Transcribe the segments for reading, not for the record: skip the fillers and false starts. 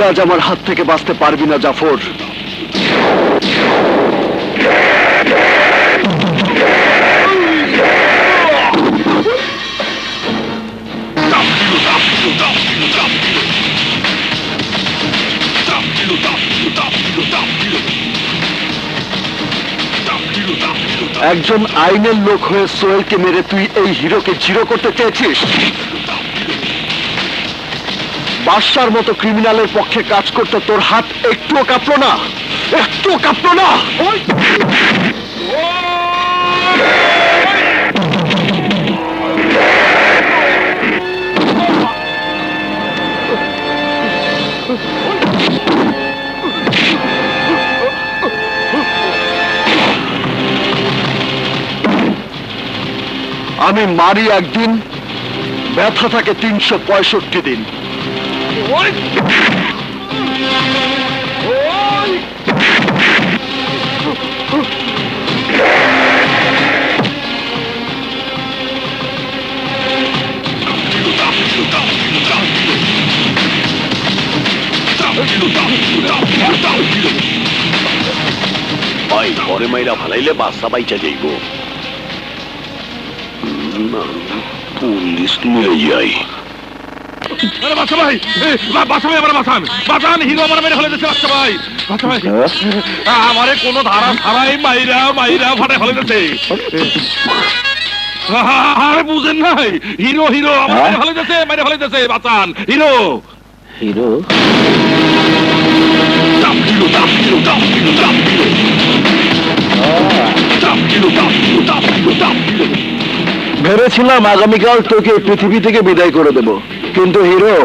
আজ আমার হাত থেকে বাঁচতে পারবি না জাফর। একজন আইনের লোক হয়ে সোহেলকে মেরে তুই এই হিরোকে জিরো করতে চেয়েছিস? বাদশার মতো ক্রিমিনালের পক্ষে কাজ করতে তোর হাত একটুও কাঁপলো না? একটুও কাঁপলো না? আমি মারি একদিন, ব্যথা থাকে 365 দিন। ভাই পরে মাইরা ফালাইলে বাচ্চা বাইচা যাইব। পুলিশ নিয়ে যাই। বাচ্চা ভাই, বাচ্চা ভাই আমার বাঁচান, বাঁচান, হিরো আমার মেরে ফেলে দিচ্ছে। বাচ্চা ভাই, বাচ্চা ভাই, আমারে কোনো ধারা ছাড়াই মাইরা মাইরা ফাটে ফেলে দিচ্ছে। আরে বুঝেন নাই, হিরো হিরো আমার মেরে ফেলে দিচ্ছে, মেরে ফেলে দিচ্ছে। বাঁচান, হিরো হিরো ভেবেছিলাম আগামীকাল তোকে পৃথিবী থেকে বিদায় করে দেব, কিন্তু হিরো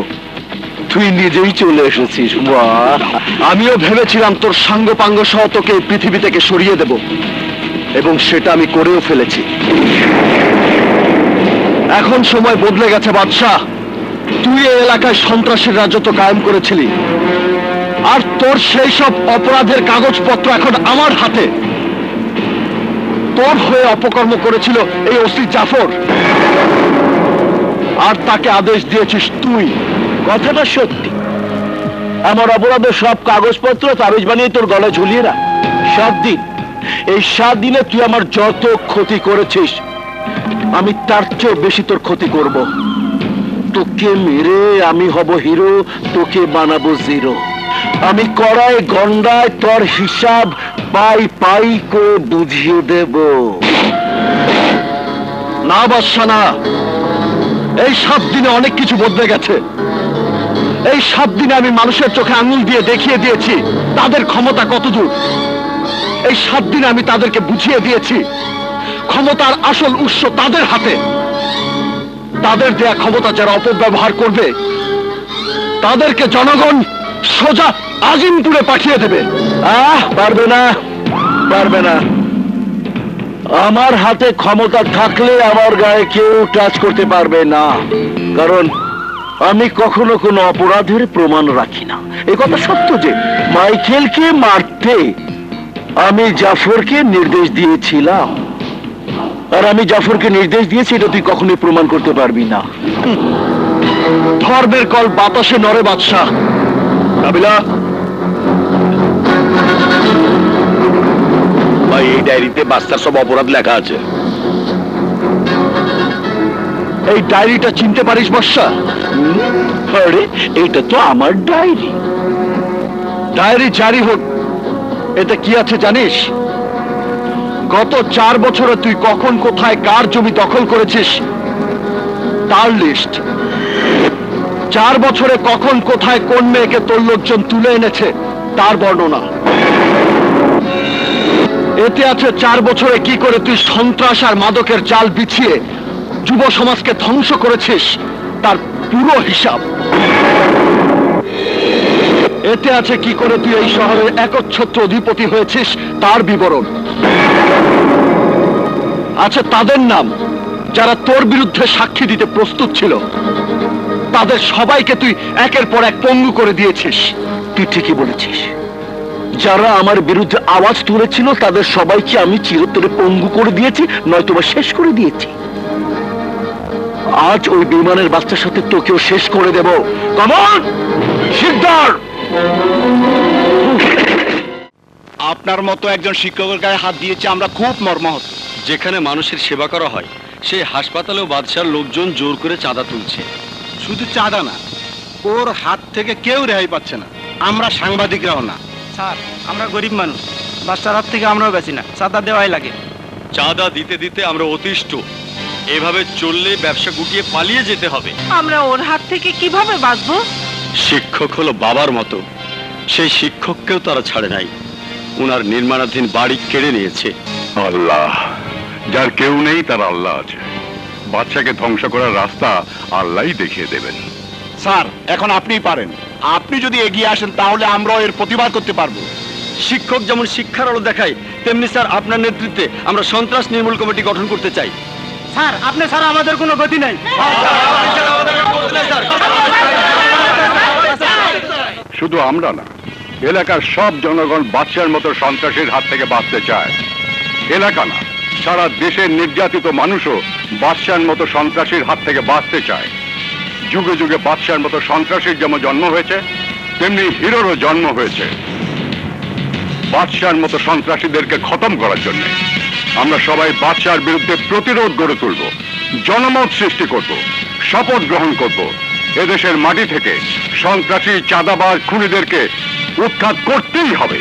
তুই নিজেই চলে এসেছিস। বাহ! আমিও ভেবেছিলাম তোর সাঙ্গপাঙ্গ সহ তোকে পৃথিবী থেকে সরিয়ে দেব, এবং সেটা আমি করেও ফেলেছি। এখন সময় বদলে গেছে বাদশাহ। তুই এই এলাকায় সন্ত্রাসের রাজত্ব কায়েম করেছিলি, আর তোর সেই সব অপরাধের কাগজপত্র এখন আমার হাতে। তোর হয়ে অপকর্ম করেছিল এই ওসি জাফর, আর তাকে আদেশ দিয়েছিস তুই। কথাটা সত্যি। আমার অপরাধের সব কাগজপত্র তাবিজ বানিয়ে তোর গলায় ঝুলিয়ে রাখ। 7 দিন, এই 7 দিনে তুই আমার যত ক্ষতি করেছিস, আমি তার চেয়েও বেশি তোর ক্ষতি করব। তোকে মেরে আমি হব হিরো, তোকে বানাবো জিরো। আমি কড়াই গন্ডায় তোর হিসাব পাই পাই করে বুঝিয়ে দেব। না বাদশা না, এই 7 দিনে অনেক কিছু বদলে গেছে। এই 7 দিনে আমি মানুষের চোখে আঙুল দিয়ে দেখিয়ে দিয়েছি তাদের ক্ষমতা কতদূর। এই 7 দিনে আমি তাদেরকে বুঝিয়ে দিয়েছি ক্ষমতার আসল উৎস তাদের হাতে। তাদের দেয়া ক্ষমতা যারা অপব্যবহার করবে, তাদেরকে জনগণ সোজা আজিমপুরে পাঠিয়ে দেবে। পারবে না, পারবে না। আমার হাতে ক্ষমতা থাকলে আমার গায়ে কেউ টাচ করতে পারবে না, কারণ আমি কখনো কোনো অপরাধের প্রমাণ রাখি না। এই কথা সত্য যে মাইকেলকে মারতে আমি জাফরকে নির্দেশ দিয়েছিলাম, আর আমি জাফরকে নির্দেশ দিয়েছি এটা তুই কখনোই প্রমাণ করতে পারবি না। ধর্মের কল বাতাসে নড়ে বাদশাহ। কাবিলা, ভাই এই ডায়েরিতে বাচ্চার সব অপরাধ লেখা আছে। এই ডায়েরিটা চিনতে পারিস বাদশা? আরে এটা তো আমার ডায়েরি। ডায়েরি জারি হোক, এতে কি আছে জানিস? গত 4 বছরে তুই কখন কোথায় কার জমি দখল করেছিস তার লিস্ট। 4 বছরে কখন কোথায় কোন মেয়েকে তোর লোকজন তুলে এনেছে তার বর্ণনা। এতে আছে 4 বছরে কি করে তুই সন্ত্রাস আর মাদকের জাল বিছিয়ে যুব সমাজকে ধ্বংস করেছিস তার পুরো হিসাব। এতে আছে কি করে তুই এই শহরের একচ্ছত্র অধিপতি হয়েছিস তার বিবরণ। আছে তাদের নাম যারা তোর বিরুদ্ধে সাক্ষী দিতে প্রস্তুত ছিল। তাদের সবাইকে তুই একের পর এক পঙ্গু করে দিয়েছিস। তুই ঠিকই বলেছিস, যারা আমার বিরুদ্ধে আওয়াজ তুলেছিল তাদের সবাইকে আমি চিরতরে পঙ্গু করে দিয়েছি, নয়তোবা শেষ করে দিয়েছি। আজ ওই বিমানের বাচ্চার সাথে তোকেও শেষ করে দেব। কমন, সিদ্ধার আপনার মতো একজন শিক্ষকের গায়ে হাত দিয়েছে আমরা খুব মর্মাহত। যেখানে মানুষের সেবা করা হয় সেই হাসপাতালেও বাদশার লোকজন জোর করে চাঁদা তুলছে। শুধু চাঁদা না, ওর হাত থেকে কেউ রেহাই পাচ্ছে না, আমরা সাংবাদিকরাও না। স্যার আমরা গরিব মানুষ, বাচ্চার হাত থেকে আমরাও বেশি না, চাঁদা দেওয়াই লাগে। চাঁদা দিতে দিতে আমরা অতিষ্ঠ। এভাবে চললে ব্যবসা গুটিয়ে পালিয়ে যেতে হবে। আমরা ওর হাত থেকে কিভাবে বাঁচবো? শিক্ষক হলো বাবার মতো, সেই শিক্ষককেও তারা ছাড়ে নাই। উনার নির্মাণাধীন বাড়ি কেড়ে নিয়েছে। আল্লাহ, যার কেউ নেই তার আল্লাহ আছে। বাচ্চাকে ধ্বংস করার রাস্তা আল্লাহই দেখিয়ে দেবেন। স্যার এখন আপনিই পারেন, আপনি যদি এগিয়ে আসেন তাহলে আমরাও এর প্রতিবাদ করতে পারবো। শিক্ষক যেমন শিক্ষার আলো দেখায়, তেমনি স্যার আপনার নেতৃত্বে আমরা সন্ত্রাস নির্মূল কমিটি গঠন করতে চাই। স্যার আপনি ছাড়া আমাদের কোনো গতি নাই। শুধু আমরা না, এলাকার সব জনগণ বাচ্চার মতো সন্ত্রাসীর হাত থেকে বাঁচতে চায়। এলাকা না, সারা দেশের নির্যাতিত মানুষও বাচ্চার মতো সন্ত্রাসীর হাত থেকে বাঁচতে চায়। যুগে যুগে বাচ্চার মতো সন্ত্রাসীর যেমন জন্ম হয়েছে, তেমনি হিরোরও জন্ম হয়েছে। বাচ্চার মতো সন্ত্রাসীদেরকে খতম করার জন্য আমরা সবাই বাচ্চার বিরুদ্ধে প্রতিরোধ গড়ে তুলব, জনমত সৃষ্টি করব, শপথ গ্রহণ করব। এদেশের মাটি থেকে সন্ত্রাসী, চাঁদাবাজ, খুনিদেরকে উৎখাত করতেই হবে।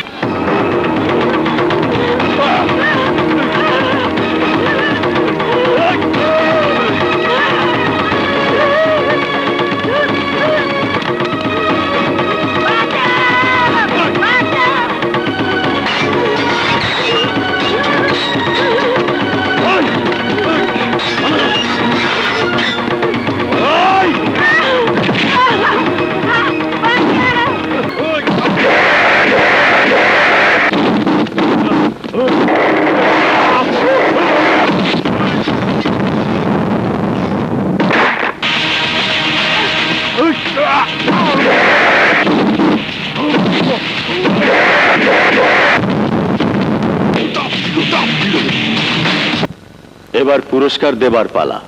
এবার পুরস্কার দেবার পালা।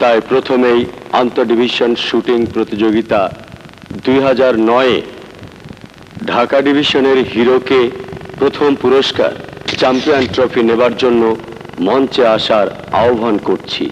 তাই প্রথমেই আন্তঃ ডিভিশন শুটিং প্রতিযোগিতা 2009-এ ঢাকা ডিভিশনের হিরোকে প্রথম পুরস্কার চ্যাম্পিয়ন ট্রফি নেবার জন্য মঞ্চে আসার আহ্বান করছি।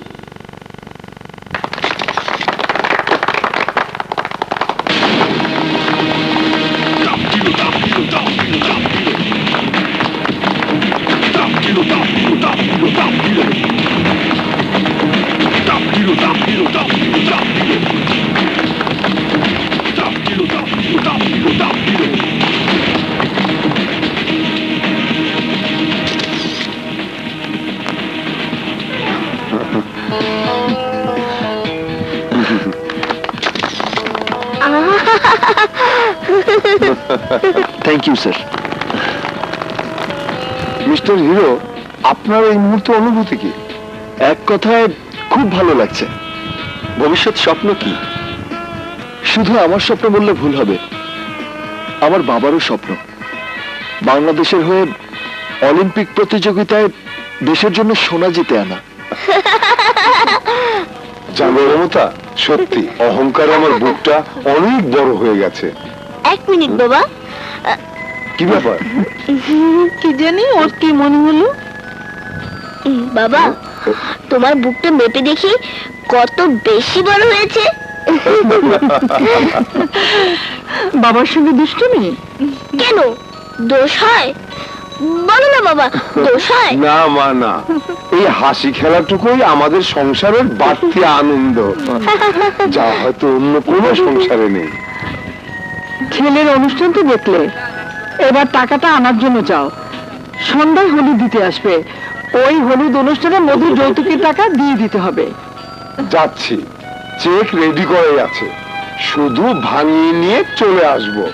Thank you sir. Mister hero, আপনার এই মুহূর্তে অনুভূতি কি? এক কথায় খুব ভালো লাগছে। ভবিষ্যৎ স্বপ্ন কি? শুধু আমার স্বপ্ন বললে ভুল হবে, আমার বাবারও স্বপ্ন বাংলাদেশের হয়ে অলিম্পিক প্রতিযোগিতায় দেশের জন্য সোনা জিতে আনা। জানো মমতা, সত্যি অহংকারে আমার বুকটা অনেক বড় হয়ে গেছে। এক মিনিট বাবা, কি ব্যাপার? কি জানি ওর কি মনে হলো। বাবা তোমার বুকটা মেপে দেখি কত বেশি বড় হয়েছে। বাবার সঙ্গে দুষ্টুমি? কেন দোষ হয়? বলো না বাবা, দোষ হয়? না মা না, এই হাসি খেলাটুকুই আমাদের সংসারের বাড়তি আনন্দ, যা হয়তো অন্য কোনো সংসারে নেই। ছেলের অনুষ্ঠান তো দেখলে, এবার টাকাটা আনার জন্য যাও। সন্ধ্যায় হলুদ দিতে আসবে, ওই হলুদ অনুষ্ঠানে মধুর যৌতুকের টাকা দিয়ে দিতে হবে। যাচ্ছি, চেক রেডি করে আছে, শুধু ভাঙিয়ে নিয়ে চলে আসবো।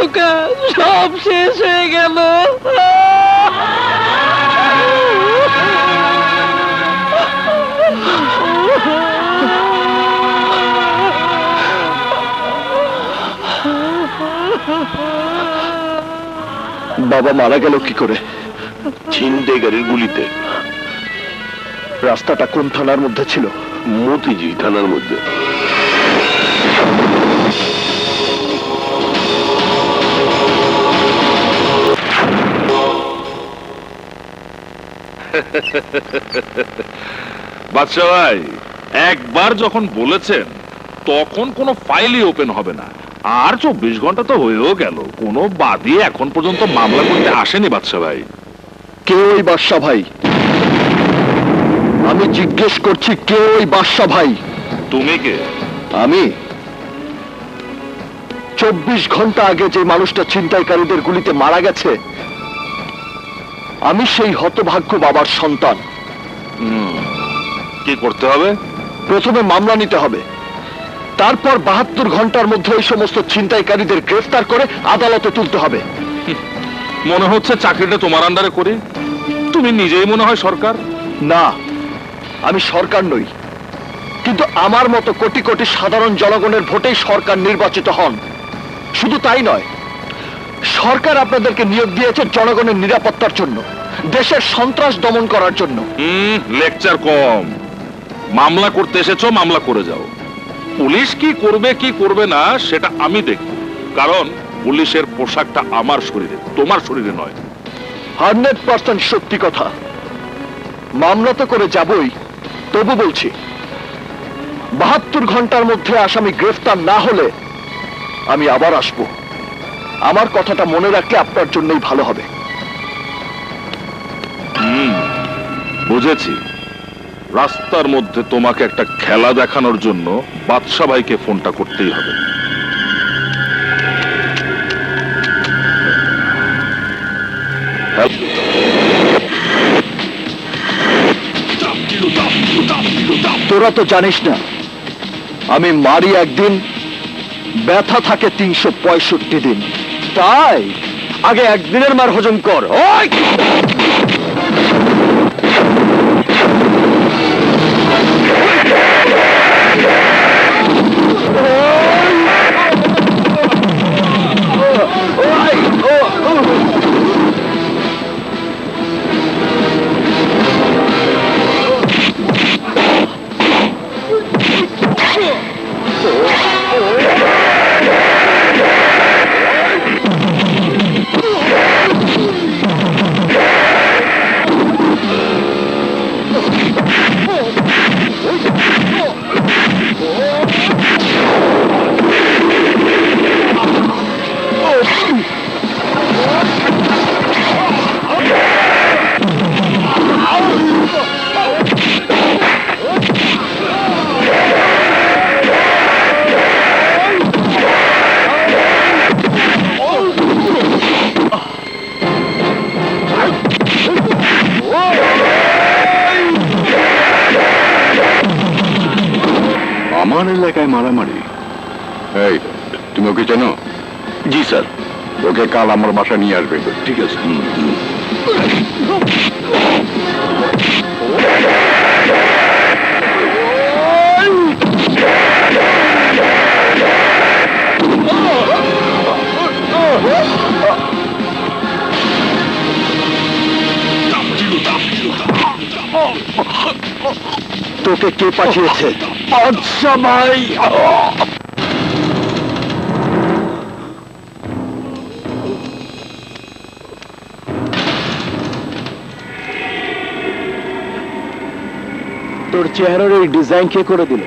খোকা, সব শেষ হয়ে গেল। বাবা মারা গেল কি করে? ছিনতাইকারীর গুলিতে। রাস্তাটা কোন থানার মধ্যে ছিল? মতিঝিল থানার মধ্যে। বাদশা ভাই, একবার যখন বলেছেন তখন কোনো ফাইলই ওপেন হবে না। আর 24 ঘন্টা তো হয়েও গেল, কোনো বাদী এখন পর্যন্ত মামলা করতে আসেনি বাদশা ভাই। কে ওই বাদশা ভাই? আমি জিজ্ঞেস করছি, কে ওই বাদশা ভাই? তুমি কে? আমি 24 ঘন্টা আগে যে মানুষটা ছিনতাইকারীদের গুলিতে মারা গেছে, আমি সেই হতভাগ্য বাবার সন্তান। কি করতে হবে? প্রথমে মামলা নিতে হবে, তারপর 72 ঘন্টার মধ্যে ওই সমস্ত ছিনতাইকারীদের গ্রেফতার করে আদালতে তুলতে হবে। মনে হচ্ছে চাকরিটা তোমার আন্ডারে করি। তুমি নিজেই মনে হয় সরকার। না, আমি সরকার নই, কিন্তু আমার মতো কোটি কোটি সাধারণ জনগণের ভোটেই সরকার নির্বাচিত হন। শুধু তাই নয়, সরকার আপনাদেরকে নিয়োগ দিয়েছে জনগণের নিরাপত্তার জন্য, দেশের সন্ত্রাস দমন করার জন্য। লেকচার কম। মামলা করতে এসেছো, মামলা করে যাও। পুলিশ কি করবে কি করবে না সেটা আমি দেখব, কারণ পুলিশের পোশাকটা আমার শরীরে, তোমার শরীরে নয়। 100% সত্যি কথা। মামলা তো করে যাবই, তবু বলছি 72 ঘন্টার মধ্যে আসামি গ্রেফতার না হলে আমি আবার আসব। আমার কথাটা মনে রাখলে আপনার জন্যই ভালো হবে। বুঝেছি। রাস্তার মধ্যে তোমাকে একটা খেলা দেখানোর জন্য বাদশা ভাইকে ফোনটা করতেই হবে। তোরা তো জানিস না, আমি মারি একদিন, ব্যথা থাকে 365 দিন। তাই আগে একদিনের মার হজম কর। ওই! আমার এলাকায় মারামারি? এই, তুমি ওকে চেনো? জি স্যার। ওকে কাল আমার বাসা নিয়ে আসবে। ঠিক আছে। তোকে কে পাঠিয়েছে? আচ্ছা ভাই। তোর চেহারার এই ডিজাইন কে করে দিল?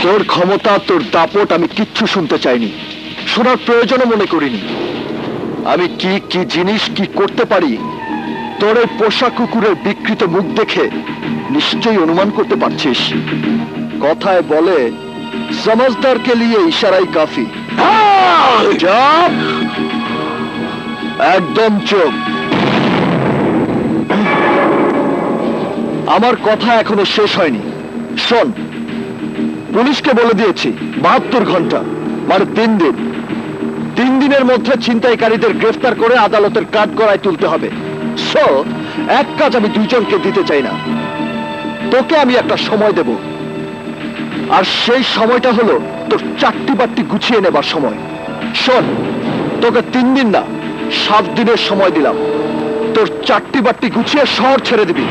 তোর ক্ষমতা, তোর দাপট আমি কিচ্ছু শুনতে চাইনি, শোনার প্রয়োজনও মনে করিনি। আমি কি কি জিনিস কি করতে পারি তোর এই পোষা কুকুরের বিকৃত মুখ দেখে নিশ্চয়ই অনুমান করতে পারছিস। কথায় বলে, সমঝদার কে লিয়ে ইশারাই কাফি। চুপ! একদম চুপ। আমার কথা এখনো শেষ হয়নি। শোন, পুলিশকে বলে দিয়েছি 72 ঘন্টা মানে 3 দিন। 3 দিনের মধ্যে ছিনতাইকারীদের গ্রেফতার করে আদালতের কাঠগড়ায় তুলতে হবে। সো এক কাজ আমি দুইজনকে দিতে চাই না, তোকে আমি একটা সময় দেব, আর সেই সময়টা হলো তোর চারটি বাট্টি গুছিয়ে নেবার সময়। শোন, তোকে 3 দিন না 7 দিনের সময় দিলাম। তোর চারটি বাট্টি গুছিয়ে শহর ছেড়ে দিবি।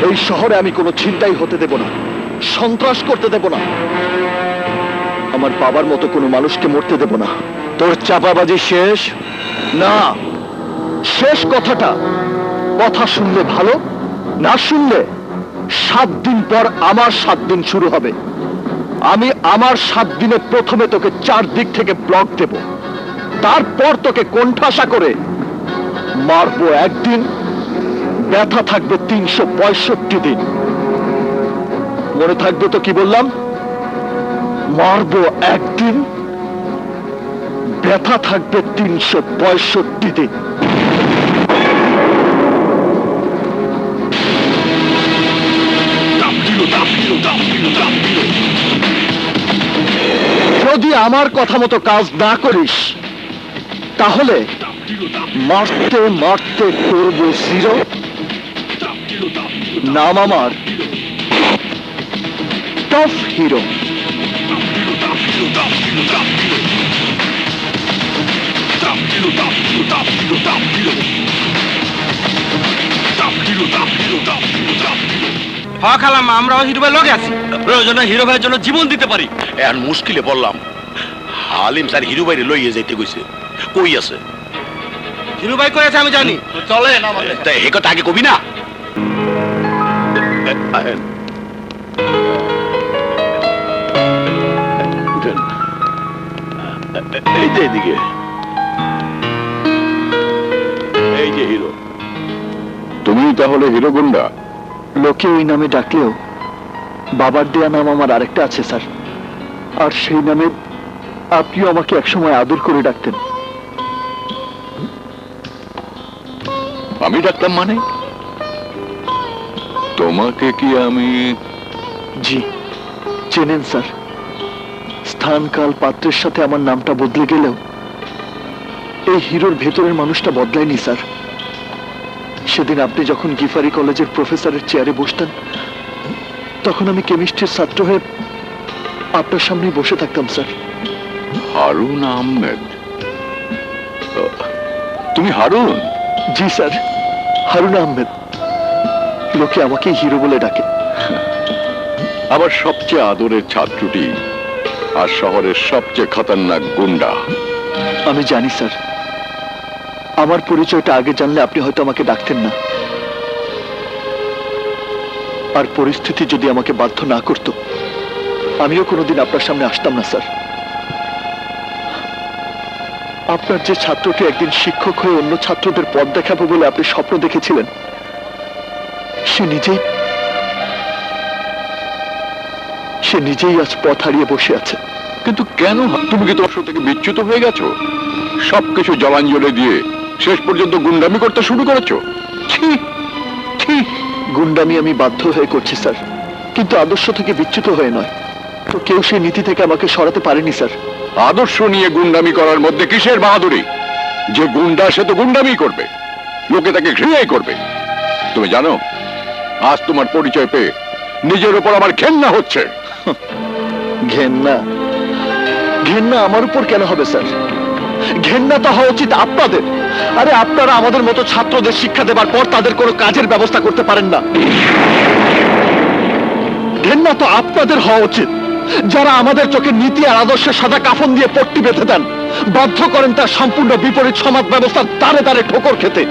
এই শহরে আমি কোনো ছিনতাই হতে দেব না, সন্ত্রাস করতে দেব না, আমার বাবার মতো কোনো মানুষকে মরতে দেব না। তোর চাপাবাজি শেষ? না, শেষ কথাটা কথা শুনলে ভালো, না শুনলে 7 দিন পর আমার 7 দিন শুরু হবে। আমি আমার 7 দিনে প্রথমে তোকে 4 দিক থেকে ব্লক দেব, তারপর তোকে কোণঠাসা করে মারবো একদিন, ব্যথা থাকবে 365 দিন। মনে থাকবে তো কি বললাম? মারবো একদিন, ব্যথা থাকবে 365 দিন। যদি আমার কথা মতো কাজ না করিস তাহলে মারতে মারতে করবো 0। নাম আমার টফ হিরো। হ খালাম, আমরাও হিরো ভাই লগে আছি। প্রয়োজনে হিরো ভাইয়ের জন্য জীবন দিতে পারি। এখন মুশকিলে বললাম, হালিম স্যার হিরো ভাইরে লইয়ে যাইতে কইছে। কই আছে? হিরো ভাই কই আছে আমি জানি। চলে না তাই হে কথা আগে কবি না। এই যে এদিকে, এই যে হিরো। তুমি তাহলে হিরো গুন্ডা? লোকে ওই নামে ডাকলেও বাবার দেয়া নাম আমার আরেকটা আছে স্যার, আর সেই নামে আপনিও আমাকে একসময় আদর করে ডাকতেন। আমি ডাকতাম মানে? তোমাকে কি আমি? জি চেনেন স্যার। স্থান কাল পাত্রের সাথে আমার নামটা বদলে গেলেও এই হিরোর ভেতরের মানুষটা বদলায়নি স্যার। সেদিন আপনি যখন গিফারি কলেজের প্রফেসরের চেয়ারে বসতেন, তখন আমি কেমিস্ট্রির ছাত্র হয়ে আপনার সামনেই বসে থাকতাম স্যার। হারুন আহমেদ? তুমি হারুন? জি স্যার, হারুন আহমেদ। লোকে আমাকে হিরো বলে ডাকে। আবার সবচেয়ে আদরের ছাত্রটি আর শহরের সবচেয়ে খতরনাক গুন্ডা। আমি জানি স্যার, আমার পরিচয়টা আগে জানলে আপনি হয়তো আমাকে ডাকতেন না, আর পরিস্থিতি যদি আমাকে বাধ্য না করত আমিও কোনোদিন আপনার সামনে আসতাম না স্যার। আপনার যে ছাত্রটি একদিন শিক্ষক হয়ে অন্য ছাত্রদের পথ দেখাবো বলে আপনি স্বপ্ন দেখেছিলেন, সে নিজেই আজ পথ হারিয়ে বসে আছে। কিন্তু কেন? তুমি কি তোমার থেকে বিচ্যুত হয়ে গেছো? সবকিছু জলাঞ্জলি দিয়ে শেষ পর্যন্ত গুন্ডামি করতে শুরু করেছো? ছি ছি, গুন্ডামি আমি বাধ্য হয়ে করছি স্যার, কিন্তু আদর্শ থেকে বিচ্যুত হয়ে নয়। তো কেউ সেই নীতি থেকে আমাকে সরাতে পারেনি স্যার। আদর্শ নিয়ে গুন্ডামি করার মধ্যে কিসের বাহাদুরি? যে গুন্ডা সে তো গুন্ডামি করবে, লোকে তাকে ঘৃণাই করবে। তুমি জানো, আজ তোমার পরিচয় পেয়ে নিজের উপর আমার ঘেন্না হচ্ছে। ঘেন্না? ঘেন্না আমার উপর কেন হবে স্যার? ঘেন্না তো হওয়া উচিত আপনাদের। আরে আপনারা আমাদের মতো ছাত্রদের শিক্ষা দেবার পর তাদের কোনো কাজের ব্যবস্থা করতে পারেন না। ঘেন্না তো আপনাদের হওয়া উচিত, যারা আমাদের চোখে নীতি আর আদর্শের সাদা কাফন দিয়ে পট্টি বেঁধে দেন, বাধ্য করেন তার সম্পূর্ণ বিপরীত সমাজ ব্যবস্থার দ্বারে দ্বারে ঠোকর খেতে।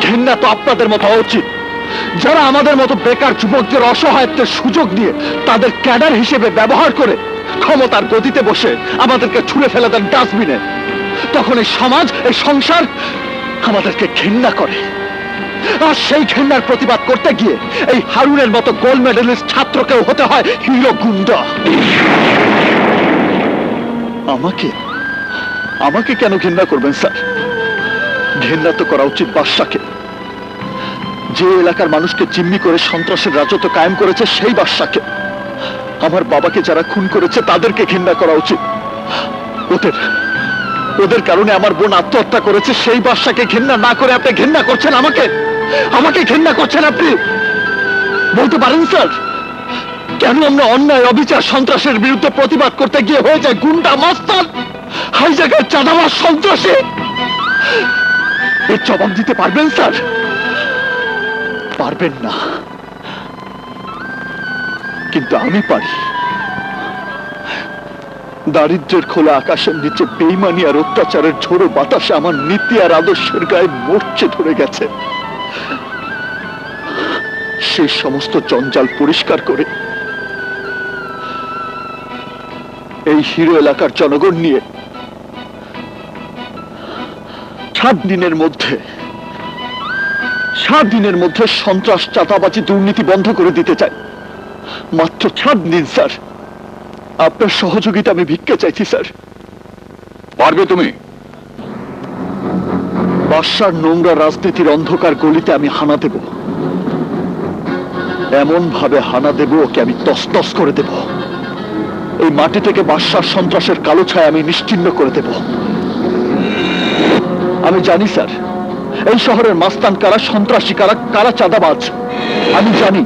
ঘেন্না তো আপনাদের মতো হওয়া উচিত, যারা আমাদের মতো বেকার যুবকদের অসহায়ত্বের সুযোগ নিয়ে তাদের ক্যাডার হিসেবে ব্যবহার করে ক্ষমতার গদিতে বসে আমাদেরকে ছুঁড়ে ফেলে দেন ডাস্টবিনে। তখন এই সমাজ, এই সংসার আমাদেরকে ঘৃণা করে, আর সেই ঘৃণার প্রতিবাদ করতে গিয়ে এই হারুনের মতো গোল্ড মেডেলিস্ট ছাত্রকেও হতে হয় হিরো গুন্ডা। আমাকে আমাকে কেন ঘৃণা করবেন স্যার? ঘৃণা তো করা উচিত বাদশাকে, যে এলাকার মানুষকে জিম্মি করে সন্ত্রাসের রাজত্ব কায়েম করেছে সেই বাদশাকে। আমার বাবাকে যারা খুন করেছে তাদেরকে ঘৃণা করা উচিত। ওদের ওদের কারণে আমার বোন আত্মহত্যা করেছে সেই বাদশাকে ঘৃণা না করে আপনি ঘৃণা করছেন আমাকে। আমাকে ঘৃণা করছেন আপনি। বলতে পারেন স্যার, কেন আমরা অন্যায় অবিচার সন্ত্রাসের বিরুদ্ধে প্রতিবাদ করতে গিয়ে হয়ে যায় গুন্ডা, মাস্তান, হাইজ্যাকের, চাঁদাবাজ, সন্ত্রাসী? এর জবাব দিতে পারবেন স্যার? পারবেন না, কিন্তু আমি পারি। দারিদ্র্যের খোলা আকাশের নিচে বেইমানি আর অত্যাচারের ঝোড়ো বাতাসে আমার নীতি আর আদর্শের গায়ে মরচে ধরে গেছে। সেই সমস্ত জঞ্জাল পরিষ্কার করে এই হিরো এলাকার জনগণ নিয়ে 7 দিনের মধ্যে সন্ত্রাস, চাঁদাবাজি, দুর্নীতি বন্ধ করে দিতে চাই। মাত্র 7 দিন স্যার, আপনার সহযোগিতা আমি ভিক্ষা চাইছি স্যার। পারবে তুমি? বাদশার নোংরা রাজনীতির অন্ধকার গলিতে আমি হানা দেব, এমন ভাবে হানা দেব ওকে আমি তসতস করে দেব। এই মাটি থেকে বাদশার সন্ত্রাসের কালো ছায়া আমি নিশ্চিহ্ন করে দেব। আমি জানি স্যার, এই শহরের মাস্তান কারা, সন্ত্রাসী কারা, কারা চাঁদাবাজ। আমি জানি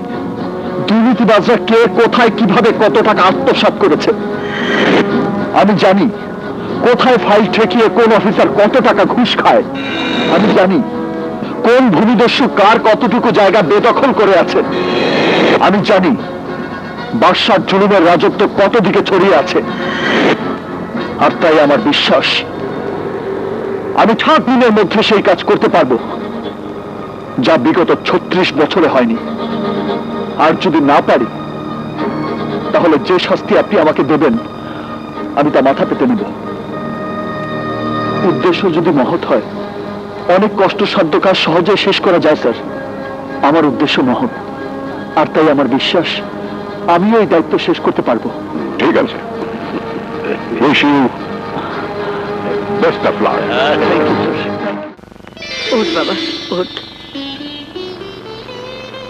দুর্নীতিবাজরা কে, কোথায়, কিভাবে, কত টাকা আত্মসাৎ করেছে। আমি জানি কোথায় ফাইল ঠেকিয়ে কোন অফিসার কত টাকা ঘুষ খায়। আমি জানি কোন ভূমিদস্যু কার কতটুকু জায়গা বেদখল করে আছে। আমি জানি বাদশার জুলুমের রাজত্ব কত দিকে ছড়িয়ে আছে। আর তাই আমার বিশ্বাস আমি 7 দিনের মধ্যে সেই কাজ করতে পারবো, যা বিগত 36 বছরে হয়নি। আর যদি না পারি, তাহলে যে শাস্তি আপনি আমাকে দেবেন আমি তা মাথা পেতে নিব। উদ্দেশ্য যদি মহৎ হয়, অনেক কষ্টসাধ্য কাজ সহজে শেষ করা যায় স্যার। আমার উদ্দেশ্য মহৎ, আর তাই আমার বিশ্বাস আমিও এই দায়িত্ব শেষ করতে পারবো। ঠিক আছে, wish you best of luck. ওঠ বাবা, ওঠ।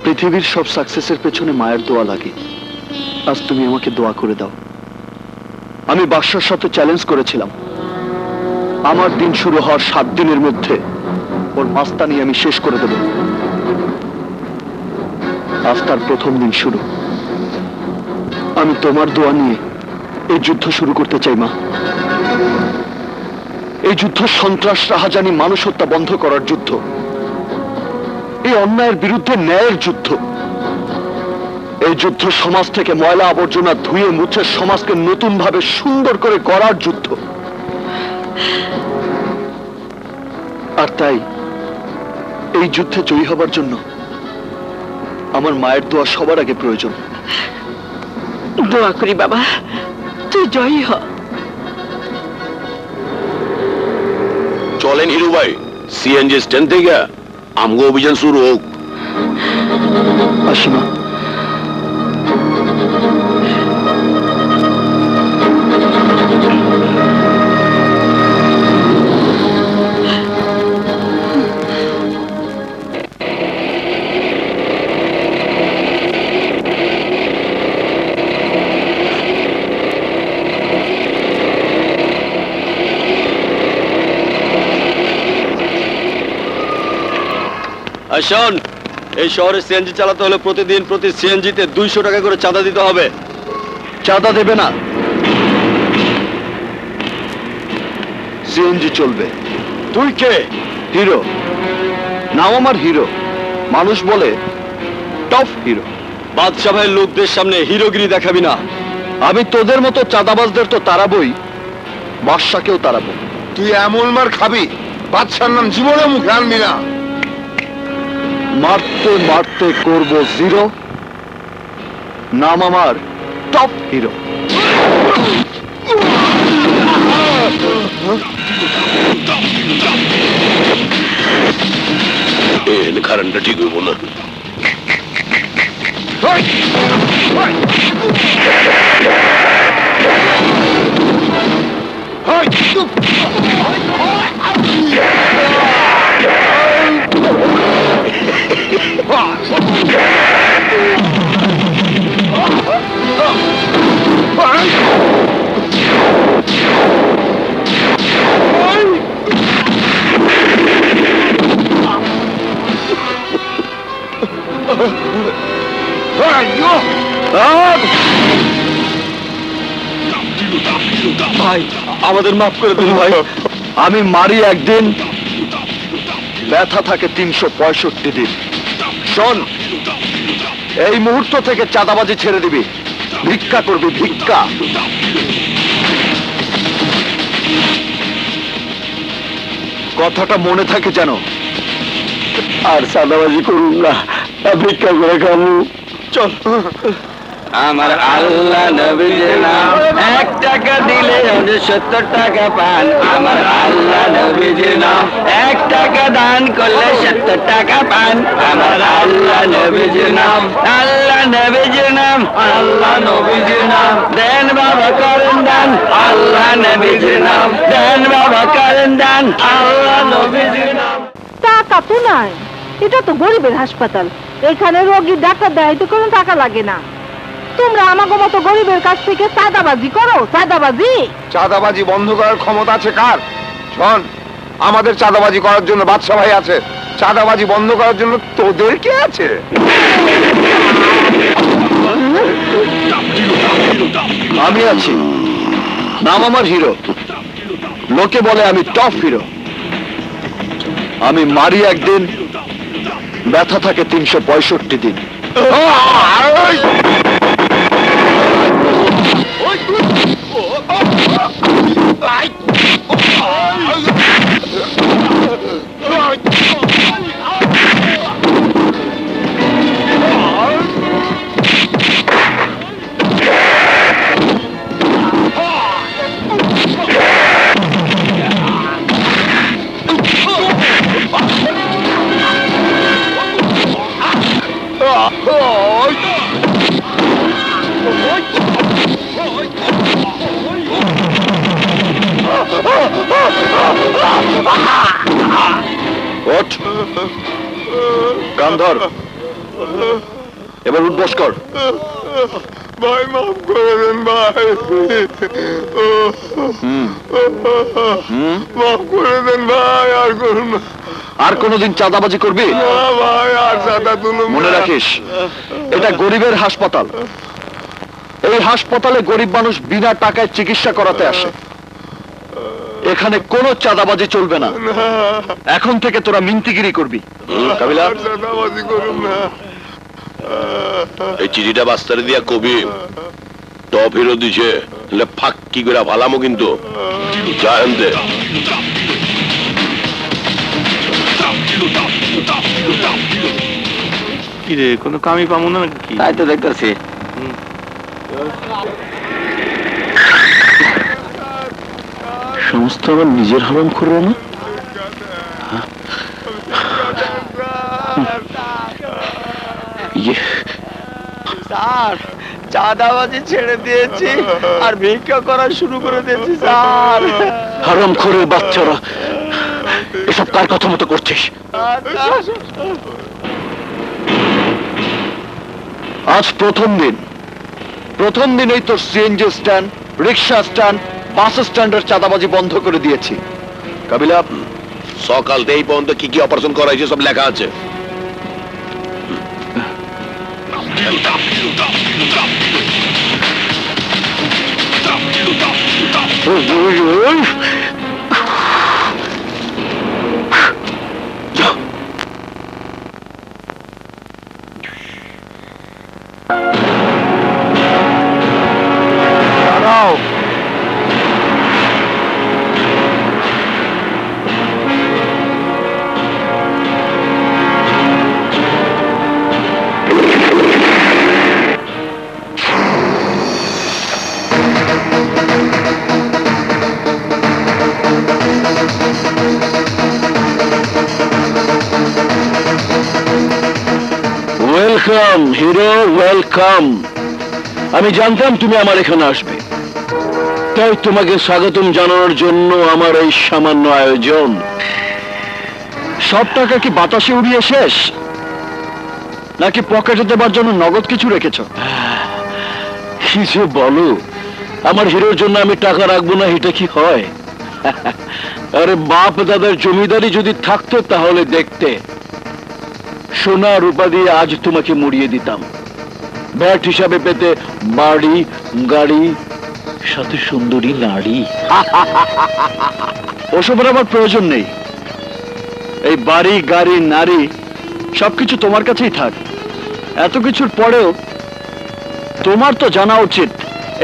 পৃথিবীর সব সাকসেসের পেছনে মায়ের দোয়া লাগে। আজ তুমি আমাকে দোয়া করে দাও। আমি বাদশার সাথে চ্যালেঞ্জ করেছিলাম, আমার দিন শুরু হওয়ার 7 দিনের মধ্যে ওর মাস্তানি আমি শেষ করে দেব। আজ তার প্রথম দিন শুরু। আমি তোমার দোয়া নিয়ে এই যুদ্ধ শুরু করতে চাই মা। এই যুদ্ধ সন্ত্রাস, রাহাজানি, মানুষ হত্যা বন্ধ করার যুদ্ধ। এই অন্যায়ের বিরুদ্ধে ন্যায়ের যুদ্ধ। এই যুদ্ধ সমাজ থেকে ময়লা আবর্জনা ধুয়ে মুছে সমাজকে নতুন ভাবে সুন্দর করে গড়ার যুদ্ধ। আর তাই এই যুদ্ধে জয়ী হবার জন্য আমার মায়ের দোয়া সবার আগে প্রয়োজন। দোয়া করি বাবা, তুই জয়ী হ। চলেন হিরু ভাই, সিএনজি স্ট্যান্ড থেকে আমগো অভিযান শুরু হোক। আসি মা। আর শোন, এই শহরে সিএনজি চালাতে হলে প্রতিদিন প্রতি সিএনজিতে 200 টাকা করে চাঁদা দিতে হবে। চাঁদা দেবে না, সিএনজি চলবে। তুই কে? হিরো। নাও আমার হিরো। মানুষ বলে টপ হিরো। বাদশা ভাইয়ের লোকদের সামনে হিরোগিরি দেখাবি না। আমি তোদের মতো চাঁদাবাজদের তো তাড়াবই, বাদশাকেও তাড়াবো। তুই এমন মার খাবি, বাদশার নাম জীবনে মুখে আনবি না। মারতে মারতে করব 0, নাম আমার টপ হিরো। কারণ এটা ঠিক হইব না। ভাই আমাদের মাফ করে দিন ভাই। আমি মারি একদিন, ব্যথা থাকে 365 দিন। শোন, এই মুহূর্ত থেকে চাঁদাবাজি ছেড়ে দিবি, ভিক্ষা করবি, ভিক্ষা। কথাটা মনে থাকে যেন। আর চাঁদাবাজি করুন না, ভিক্ষা করে খাবো। চল। আমার আল্লাহ নবীর নাম 1 টাকা দিলে 70 টাকা পান। আমার আল্লাহ নবীর নাম 1 টাকা দান করলে 70 টাকা পান। আমার আল্লাহ নবীর নাম, আল্লাহ নবীর নাম, আল্লাহ নবীর নাম। দেন বাবা করেন দান, আল্লাহ নবীর নাম। দেন বাবা করেন দান, আল্লাহ নবীর নাম। টাকা তো নাই, এটা তো গরিবের হাসপাতাল। এখানে রোগী ডাক্তার দেখাইতে কোনো টাকা লাগে না। তোমরা আমাকে মতো গরিবের কাছ থেকে চাঁদাবাজি করো, চাঁদাবাজি। চাঁদাবাজি বন্ধ করার ক্ষমতা আছে কার? শোন, আমাদের চাঁদাবাজি করার জন্য বাদশা ভাই আছে, চাঁদাবাজি বন্ধ করার জন্য তোদের কে আছে? আমি আছি, নাম আমার হিরো। লোকে বলে আমি টপ হিরো। আমি মারি একদিন, ব্যথা থাকে 365 দিন। ওঠ, কান ধর, এবার উঠবস কর। ভাই মাফ করে দেন ভাই, মাফ করে দেন ভাই, আর করুন না। আর কোনোদিন চাঁদাবাজি করবি? না ভাই, আর চাঁদা তুলুন। মনে রাখিস, এটা গরিবের হাসপাতাল। এই হাসপাতালে গরিব মানুষ বিনা টাকায় চিকিৎসা করাতে আসে। এখানে কোনো চাঁদাবাজি চলবে না। এখন থেকে তোরা মিনতিগিরি করবি। কাবিলা, আর চাঁদাবাজি করুন না। এই চিঠিটা বাস্তারে দিয়া কবি টপ হিরো দিছে, ফাঁকি করে ভালামো কিন্তু জানতে। কি রে, কোনো কামই পাবো না নাকি? তাই তো দেখতেছি। সমস্ত আমার নিজের হারাম করবো না। স্যার, চাঁদাবাজি ছেড়ে দিয়েছি আর ভিক্ষা করা শুরু করে দিয়েছি স্যার। হারাম খোরের বাচ্চারা, এসব কার কথা মতো করছিস? আজ প্রথম দিনেই তোর সিএনজি স্ট্যান্ড, রিক্সা স্ট্যান্ড, বাস স্ট্যান্ডের চাঁদাবাজি বন্ধ করে দিয়েছি। কাবিলা, সকাল থেকে এই পর্যন্ত কি কি অপারেশন করা হয়েছে সব লেখা আছে। দাঁড়াও। Welcome hero, welcome. আমি জানতাম তুমি আমার এখানে আসবে, তাই তোমাকে স্বাগতম জানানোর জন্য আমার এই সামান্য আয়োজন। সব টাকা কি বাতাসে উড়িয়ে শেষ, নাকি পকেটে দেবার জন্য নগদ কিছু রেখেছ? কি যে বলো, আমার হিরোর জন্য আমি টাকা রাখবো না, এটা কি হয়? আরে বাপ দাদার জমিদারি যদি থাকতো তাহলে দেখতে, সোনা রূপা দিয়ে আজ তোমাকে মুড়িয়ে দিতাম। ভ্যাট হিসাবে পেতে বাড়ি, গাড়ি, সাথে সুন্দরী নারী। ওসবের আমার প্রয়োজন নেই। এই বাড়ি, গাড়ি, নারী সবকিছু তোমার কাছেই থাক। এত কিছুর পরেও তোমার তো জানা উচিত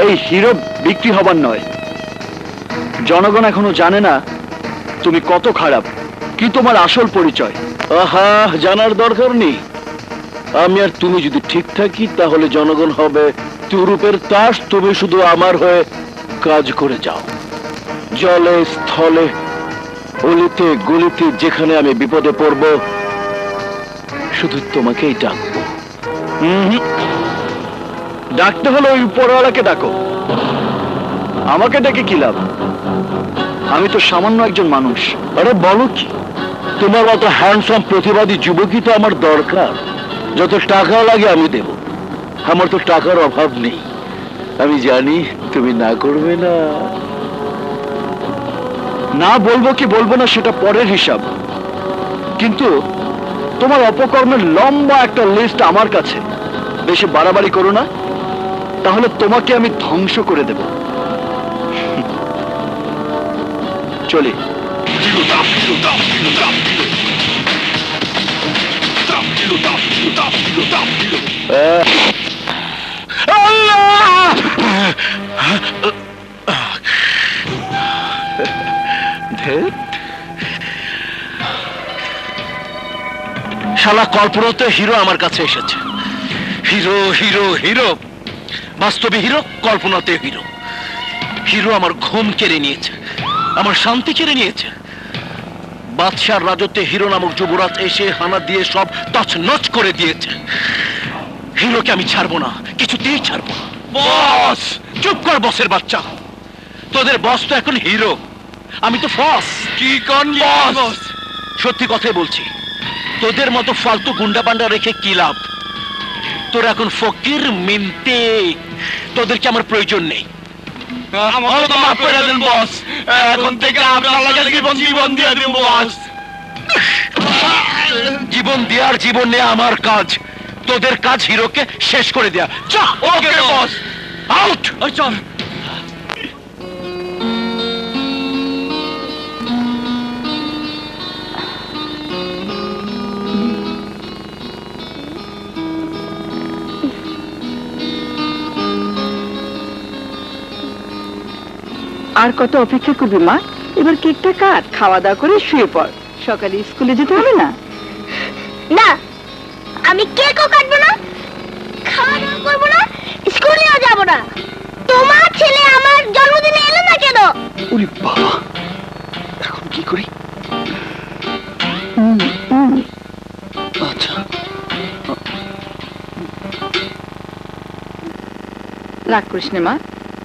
এই হিরো বিক্রি হবার নয়। জনগণ এখনো জানে না তুমি কত খারাপ, কি তোমার আসল পরিচয়। আহা, জানার দরকার নেই। আমি আর তুমি যদি ঠিক থাকি তাহলে জনগণ হবে তুরুপের তাস, তুমি শুধু আমার হয়ে কাজ করে যাও। জলে স্থলে, অলিতে গলিতে যেখানে আমি বিপদে পড়ব, শুধু তোমাকেই ডাকবো। ডাকতে হলে ওই উপরওয়ালাকে ডাকো, আমাকে ডেকে কি লাভ? আমি তো সামান্য একজন মানুষ। আরে বলো কি, তোমার মতো হ্যান্ডসাম প্রতিবাদী যুবকই তো আমার দরকার। যত টাকা লাগে আমি দেব, আমার তো টাকার অভাব নেই। আমি জানি তুমি না করবে না। না বলবো কি বলবো না সেটা পরের হিসাব, কিন্তু তোমার অপকর্মের লম্বা একটা লিস্ট আমার কাছে। বেশি বাড়াবাড়ি করো না, তাহলে তোমাকে আমি ধ্বংস করে দেব। চলি। শালা কল্পনাতে হিরো আমার কাছে এসেছে। হিরো হিরো হিরো, বাস্তবে হিরো, কল্পনাতে হিরো। হিরো আমার ঘুম কেড়ে নিয়েছে, আমার শান্তি কেড়ে নিয়েছে। বাদশার রাজত্বে হিরো নামক যুবরাজ এসে হানা দিয়ে সব তছনছ করে দিয়েছে। হিরোকে আমি ছাড়বো না, কিছুতেই ছাড়বো না। বস, চুপ কর বসের বাচ্চা। তোদের বস তো এখন হিরো, আমি তো ফস। কি কোন বস? সত্যি কথাই বলছি, তোদের মতো ফালতু গুন্ডা পান্ডা রেখে কি লাভ? তোর এখন ফকির মিনতে, তোদেরকে আমার প্রয়োজন নেই। এখন থেকে আপনার লাগে জীবন দিয়ে দিব বস। জীবন দেওয়ার জীবন নেয়া আমার কাজ, তোদের কাজ হিরোকে শেষ করে দেয়া। যা। ওকে বস। আউট। চল। আর কত অপেক্ষা করবি মা? এবার কেকটা কাট, খাওয়া দাওয়া করে শুয়ে পড়, সকালে স্কুলে যেতে হবে না? না, আমি কেকও কাটবো না, খাওয়া দাওয়া করবো না, স্কুলেও যাবো না। তোমার ছেলে আমার জন্মদিনে এলো না কেন? ওরে বাবা, এখন কি করি? আচ্ছা, রাগ করিস না মা,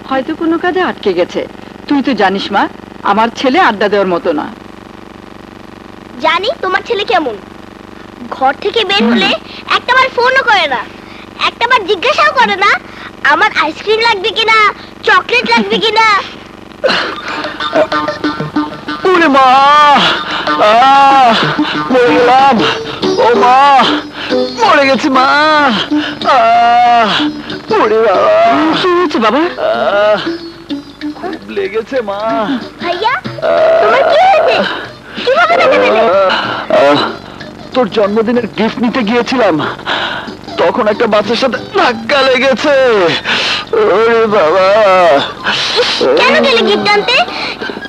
হয়তো কোনো কাজে আটকে গেছে। তুই তো জানিস মা, আমার ছেলে আড্ডা দেওয়ার মতো না। জানি তোমার ছেলে কেমন। ঘর থেকে বের হলে একটাবার ফোনও করে না, একটাবার জিজ্ঞাসাও করে না আমার আইসক্রিম লাগবে কিনা, চকলেট লাগবে কিনা। ওরে মা, মরে গেলাম। ও মা, মরে গেছি মা। ওরে বাবা, কি হয়েছে বাবা? খুব লেগেছে মা। ভাইয়া, তোমার কি হয়েছে? কিভাবে দেখে দিলে? তোর জন্মদিনের গিফট নিতে গিয়েছিলাম, তখন একটা বাচ্চার সাথে ধাক্কা লেগেছে। ওরে বাবা। কেন গেলে গিফট আনতে?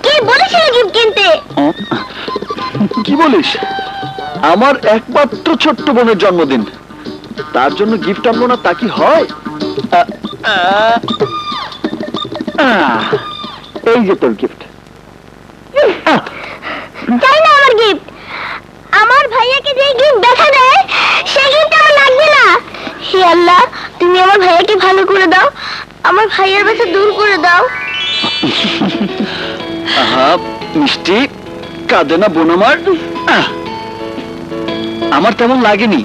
কে বলেছিল গিফট কিনতে? কি বলিস? আমার একমাত্র ছোট্ট বোনের জন্মদিন, তার জন্য গিফট আনবো না তা কি হয়? এই যে তোর গিফট। তাই না আমার গিফট? আমার ভাইয়াকে যে গিফট দেখা দেয় সেই গিফট আমার লাগবে না। হে আল্লাহ, তুমি আমার ভাইয়াকে ভালো করে দাও, আমার ভাইয়ের ব্যথা দূর করে দাও। আহা মিষ্টি, কাঁদে না বোন আমার। আমার তেমন লাগেনি।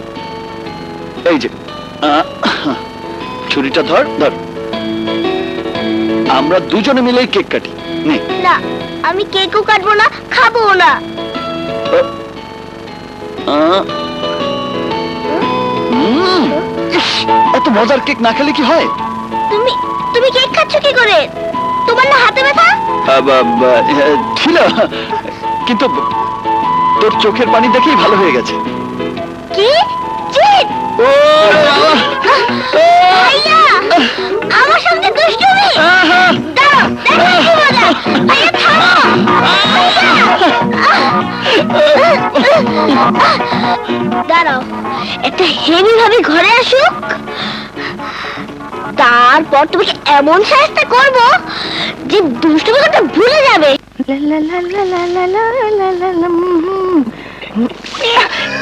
এই যে ছুরিটা ধর ধর, আমরা দুজনে মিলেই কেক কাটি। নে। না, আমি কেকও কাটবো না, খাবো না। ইস, এত মজার কেক না খেলে কি হয়? তুমি তুমি কেক খাচ্ছ কি করে? তোমার না হাতে ব্যথা? ছিল, কিন্তু তোর চোখের পানি দেখেই ভালো হয়ে গেছে। কি জিত? ভাইয়া, আমার সঙ্গে দুষ্টুমি? দাঁড়াও, দেখো কি মজা। ভাইয়া থামো। দাঁড়াও, একটা হেভি ভাবে ঘরে আসুক, তারপর তোমাকে এমন শাস্তি করব যে দুষ্টুমি কথা ভুলে যাবে।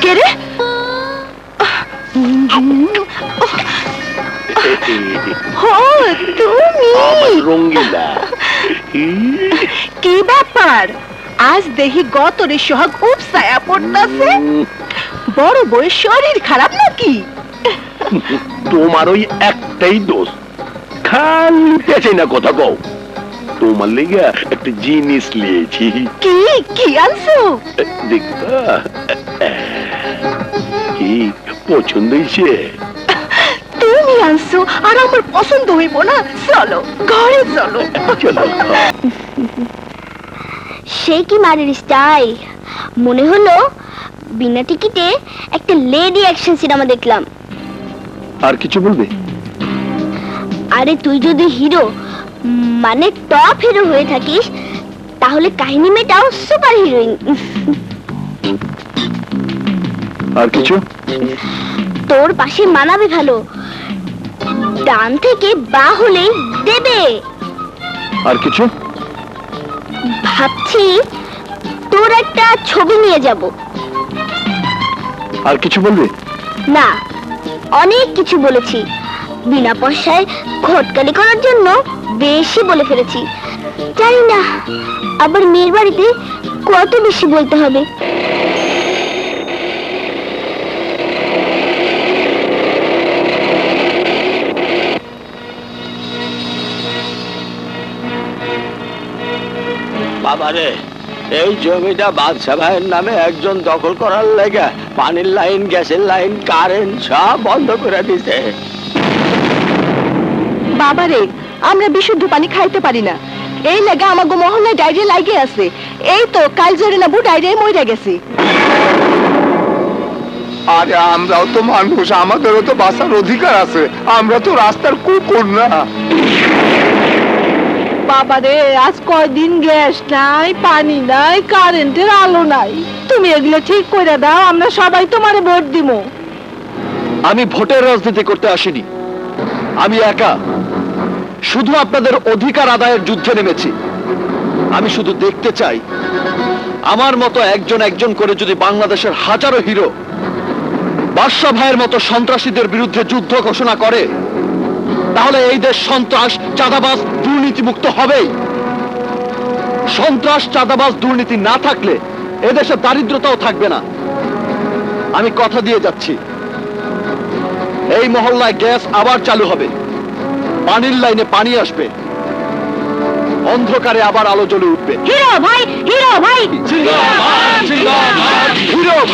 কে রে? তুমি রঙ্গিলা কি ব্যাপার? আজ দেখি গতরে সোহাগ উপসায়া পড়তাছে। বড় বউয়ের শরীর খারাপ নাকি? তোমার ওই একটাই দোষ, খালি পেছে না কথা কও। তোমার লেগে একটা জিনিস নিয়েছি, কি কি আনছো? দেখবা কি পছন্দ হয়েছে? তুমি আনছো আর আমার পছন্দ হইব না? চলো ঘরে চলো। চলো। সে কি মারের স্টাইল! মনে হলো বিনা টিকিটে একটা লেডি অ্যাকশন সিনেমা দেখলাম। আর কিছু বলবে? আরে তুই যদি হিরো, মানে টপ হিরো হয়ে থাকিস, তাহলে কাহিনী মেটাও সুপার হিরোইন। আর কিছু? তোর পাশে মানাবে ভালো, ডান থেকে বা হলেই দেবে। আর কিছু? ভাবছি তোর একটা ছবি নিয়ে যাব। আর কিছু বলবে? না, অনেক কিছু বলেছি। বিনা পয়সায় ঘটকালি করার জন্য বেশি বলে ফেলেছি। জানি না আবার মেয়ের বাড়িতে কত বেশি বলতে হবে। বাবারে, এই জমিটা বাদশা ভাইয়ের নামে একজন দখল করার লেগে পানির লাইন, গ্যাসের লাইন, কারেন্ট সব বন্ধ করে দিছে। বাবারে, আমরা বিশুদ্ধ পানি খাইতে পারি না, এই লাগা আমাগো মহল্লায় ডায়রিয়া লাগে আছে। এই তো কাল জোরে না বু ডায়রিয়ায় মরে গেছি। আরে আমরাও তো মানুষ, আমাদেরও তো বাঁচার অধিকার আছে। আমরা তো রাস্তার কুকুর না। বাবারে, আজ কয়দিন গ্যাস নাই, পানি নাই, কারেন্টের আলো নাই। তুমি এগুলো ঠিক করে দাও, আমরা সবাই তোমারে ভোট দিমু। আমি ভোটের রাজনীতি করতে আসিনি। আমি একা শুধু আপনাদের অধিকার আদায়ের যুদ্ধে নেমেছি। আমি শুধু দেখতে চাই, আমার মতো একজন একজন করে যদি বাংলাদেশের হাজারো হিরো বাদশা ভাইয়ের মতো সন্ত্রাসীদের বিরুদ্ধে যুদ্ধ ঘোষণা করে, তাহলে এই দেশ সন্ত্রাস, চাঁদাবাজ, দুর্নীতি মুক্ত হবেই। সন্ত্রাস, চাঁদাবাজ, দুর্নীতি না থাকলে এদেশে দারিদ্রতাও থাকবে না। আমি কথা দিয়ে যাচ্ছি, এই মহল্লায় গ্যাস আবার চালু হবে, পানির লাইনে পানি আসবে, অন্ধকারে আবার আলো জ্বলে উঠবে। হিরো ভাই, হিরো ভাই, হিরো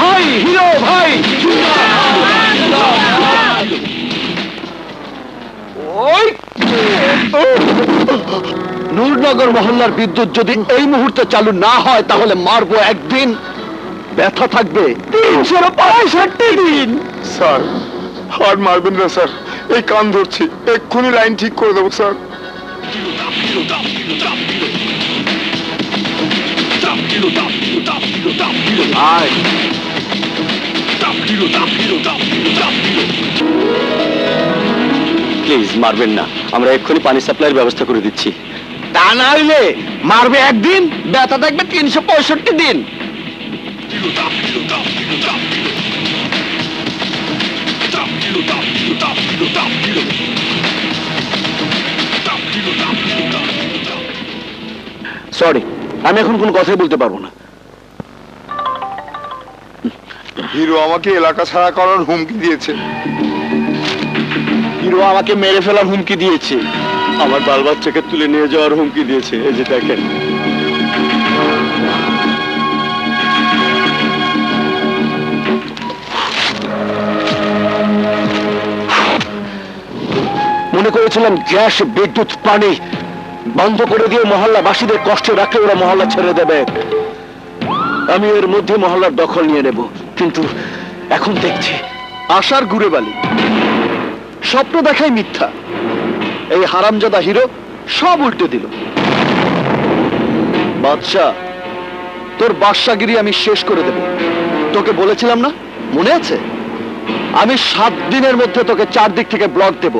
ভাই, হিরো ভাই। ওই নূরনগর মহল্লার বিদ্যুৎ যদি এই মুহূর্তে চালু না হয়, তাহলে মারবো একদিন, ব্যথা থাকবে 365 দিন। স্যার, আর মারবেন না স্যার, এই কান ধরছি, এক্ষুনি লাইন ঠিক করে দেবো স্যার। আয়। প্লিজ মারবেন না, আমরা এক্ষুনি পানি সাপ্লাইয়ের ব্যবস্থা করে দিচ্ছি। তা না হইলে মারবে একদিন, ব্যথা থাকবে 365 দিন। Stop, সরি, আমি এখন কোনো কথাই বলতে পারবো না। হিরো আমাকে এলাকা ছাড়া করার হুমকি দিয়েছে। হিরো আমাকে মেরে ফেলার হুমকি দিয়েছে, আমার বাল বাচ্চাকে তুলে নিয়ে যাওয়ার হুমকি দিয়েছে। এই যে দেখেন, মনে করেছিলাম গ্যাস, বিদ্যুৎ, পানি বন্ধ করে দিয়ে মহল্লাবাসীদের কষ্টে রাখলে ওরা মহল্লা ছেড়ে দেবে, আমি এর মধ্যে মহল্লার দখল নিয়ে নেব। কিন্তু এখন দেখছি আশার ঘুরে বালি, স্বপ্ন দেখাই মিথ্যা। এই হারামজাদা হিরো সব উল্টে দিল। বাদশা, তোর বাদশাগিরি আমি শেষ করে দেব। তোকে বলেছিলাম না, মনে আছে? আমি 7 দিনের মধ্যে তোকে 4 দিক থেকে ব্লক দেব,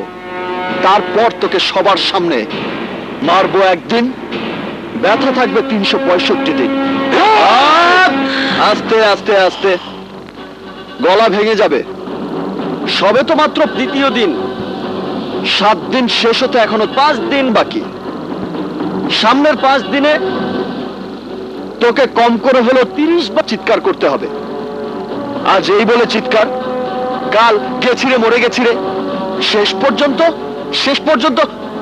তারপর তোকে সবার সামনে মারবো একদিন, ব্যথা থাকবে 365 দিন। আস্তে আস্তে আস্তে, গলা ভেঙে যাবে। সবে তো মাত্র 2য় দিন, 7 দিন শেষ হতে এখনো 5 দিন বাকি। সামনের 5 দিনে তোকে কম করে হলো 30 বার চিৎকার করতে হবে। আজ এই বলে চিৎকার, কাল গেছিরে মরে গেছিরে, শেষ পর্যন্ত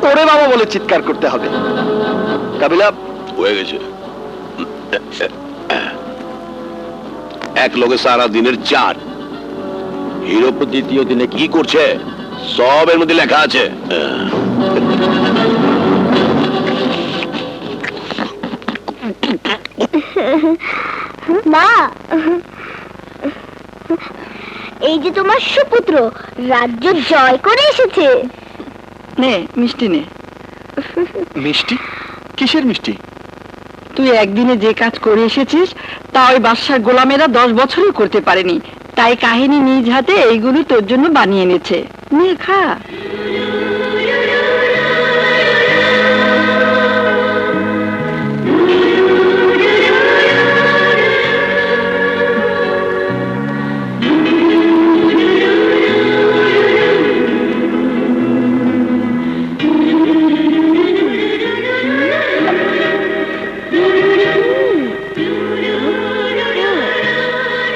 ওরে বাবা বলে চিৎকার করতে হবে। কাবিলা হয়ে গেছে। এক লোকে সারা দিনের 4, হিরো 2য় দিনে কি করছে সব এর মধ্যে লেখা আছে। মা, এই যে তোমার সুপুত্র রাজ্য জয় করে এসেছে। নে মিষ্টি নে। মিষ্টি? কিসের মিষ্টি? তুই একদিনে যে কাজ করে এসেছিস তা ওই বাদশার গোলামেরা 10 বছরও করতে পারেনি, তাই কাহিনী নিজ হাতে এইগুলি তোর জন্য বানিয়ে এনেছে। নে খা।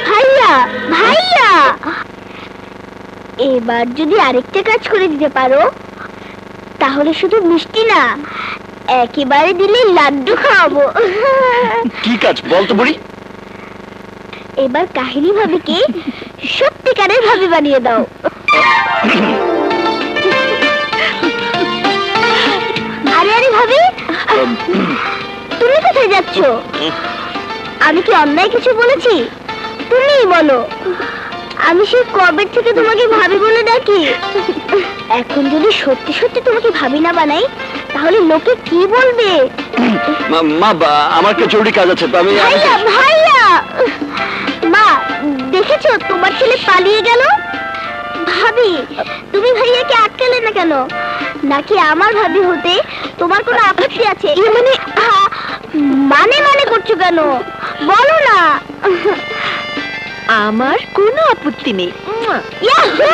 ভাইয়া ভাইয়া, এবার যদি আরেকটা কাজ করে দিতে পারো, তাহলে শুধু মিষ্টি না, একেবারে দিলে লাড্ডু খাওয়াবো। কি কাজ বল তো বুড়ি? এবার কাহিনী ভাবিকে সত্যিকারের ভাবি বানিয়ে দাও। আরে আরে ভাবি, তুমি কোথায় যাচ্ছ? আমি কি অন্যায় কিছু বলেছি? তুমিই বলো। আমি সেই কবে থেকে তোমাকে ভাবি বলে ডাকি। এখন যদি সত্যি সত্যি তোমাকে ভাবি না বানাই, তাহলে লোকে কি বলবে? মা, আমার কে জরুরি কাজ আছে, তো আমি ভাইয়া ভাইয়া, মা দেখেছো তোমার ছেলে পালিয়ে গেল। ভাবি, তুমি ভাইয়াকে আটকালে না কেন? নাকি আমার ভাবি হতে তোমার কোনো আপত্তি আছে? মানে করছো কেন? বলো না। আমার কোনো আপত্তি নেই। ইয়াহু!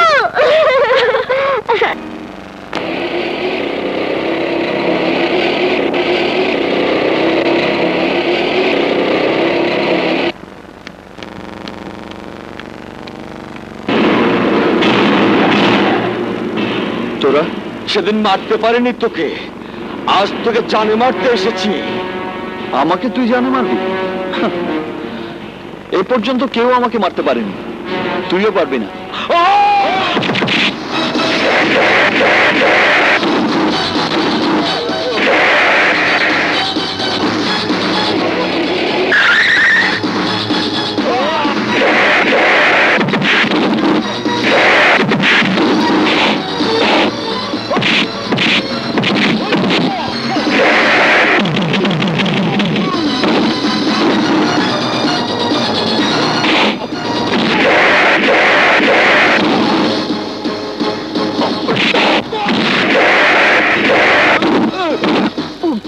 তোরা সেদিন মারতে পারেনি তোকে, আজ তোকে জানে মারতে এসেছি। আমাকে তুই জানে মারবি? এ পর্যন্ত কেউ আমাকে মারতে পারেনি, তুইও পারবি না।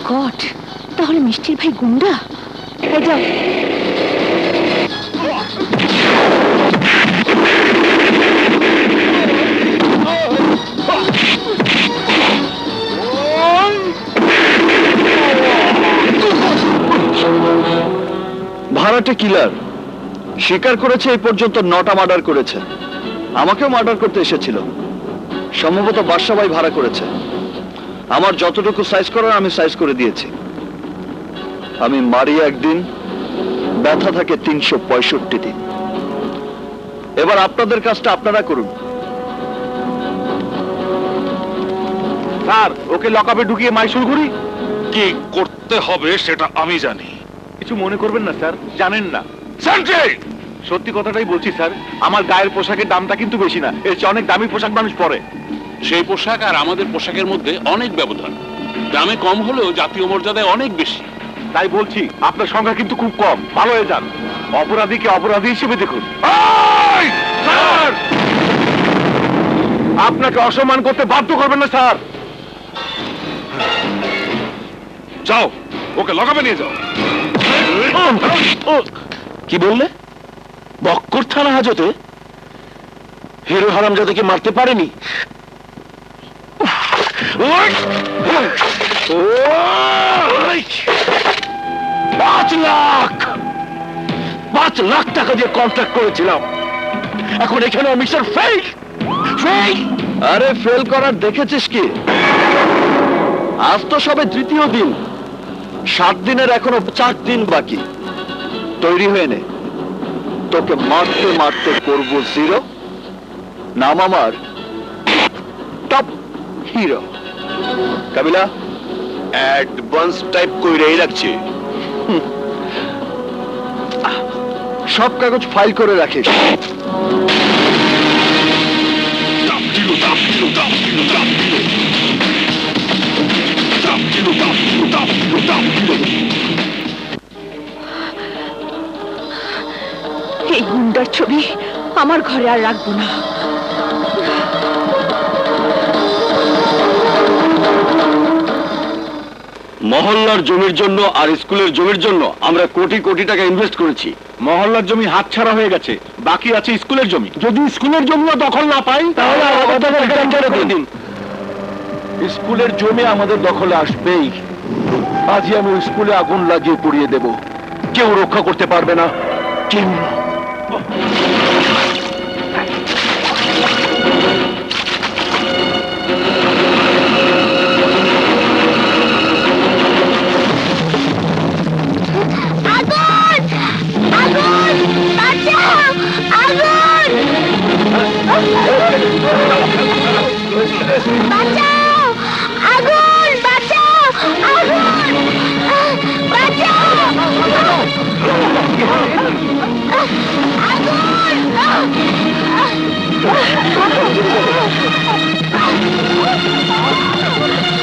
গড, তাহলে মিষ্টির ভাই গুন্ডা। এই যাও। ভাড়াটে কিলার স্বীকার করেছে এই পর্যন্ত 9টা মার্ডার করেছে। আমাকেও মার্ডার করতে এসেছিল। সম্ভবত বাদশা ভাই ভাড়া করেছে। আমার যতটুকু সাইজ করার আমি সাইজ করে দিয়েছি। আমি মারি একদিন, ব্যথা থাকে 365 দিন। এবার আপনাদের কাজটা আপনারা করুন। স্যার, ওকে লকআপে ঢুকিয়ে মাইসুর করি। কি করতে হবে সেটা আমি জানি। কিছু মনে করবেন না স্যার, জানেন না। সেন্ট্রি! সত্যি কথাটাই বলছি স্যার, আমার গায়ের পোশাকের দামটা কিন্তু বেশি না, এর চেয়ে অনেক দামি পোশাক মানুষ পরে। সেই পোশাক আর আমাদের পোশাকের মধ্যে অনেক ব্যবধান। দামে কম হলেও জাতীয় মর্যাদায় অনেক বেশি। তাই বলছি আপনার সংখ্যা কিন্তু খুব কম, ভালো হয়ে যান। অপরাধীকে অপরাধী হিসেবে দেখুন। এই! স্যার! আপনাকে অসম্মান করতে বাধ্য করবেন না স্যার। যাও, ওকে লকআপে নিয়ে যাও। কি বললে? বক্কর থানা হাজতে হিরো হারামজাদাকে মারতে পারেনি? 5 লাখ টাকা দিয়ে কন্ট্রাক্ট করেছিলাম, এখন এখানে মিস্টার ফেল ফেল। আরে ফেল করার দেখেছিস কি? আজ তো সবে 3য় দিন, 7 দিনের এখনো 4 দিন বাকি। তৈরি হয়ে নে, তোকে মারতে মারতে করব 0। নাম আমার টপ হিরো। কাবিলা, অ্যাডভান্স টাইপ কইরাই রাখছে। সব কাগজ ফাইল করে রাখিস। এই গুন্ডার ছবি আমার ঘরে আর রাখবো না। মহল্লার জমির জন্য আর স্কুলের জমির জন্য আমরা কোটি কোটি টাকা ইনভেস্ট করেছি। মহল্লার জমি হাতছাড়া হয়ে গেছে, বাকি আছে স্কুলের জমি। যদি স্কুলের জমিও দখল না পাই তাহলে আমাদের টেন্ডারে দিন। স্কুলের জমি আমাদের দখলে আসবেই। আজই আমি ওই স্কুলে আগুন লাগিয়ে পুড়িয়ে দেব, কেউ রক্ষা করতে পারবে না, কেউ না। আগুন! আগুন! বাঁচাও! আগুন! বাঁচাও! আগুন! বাঁচাও! আগুন! বাঁচাও!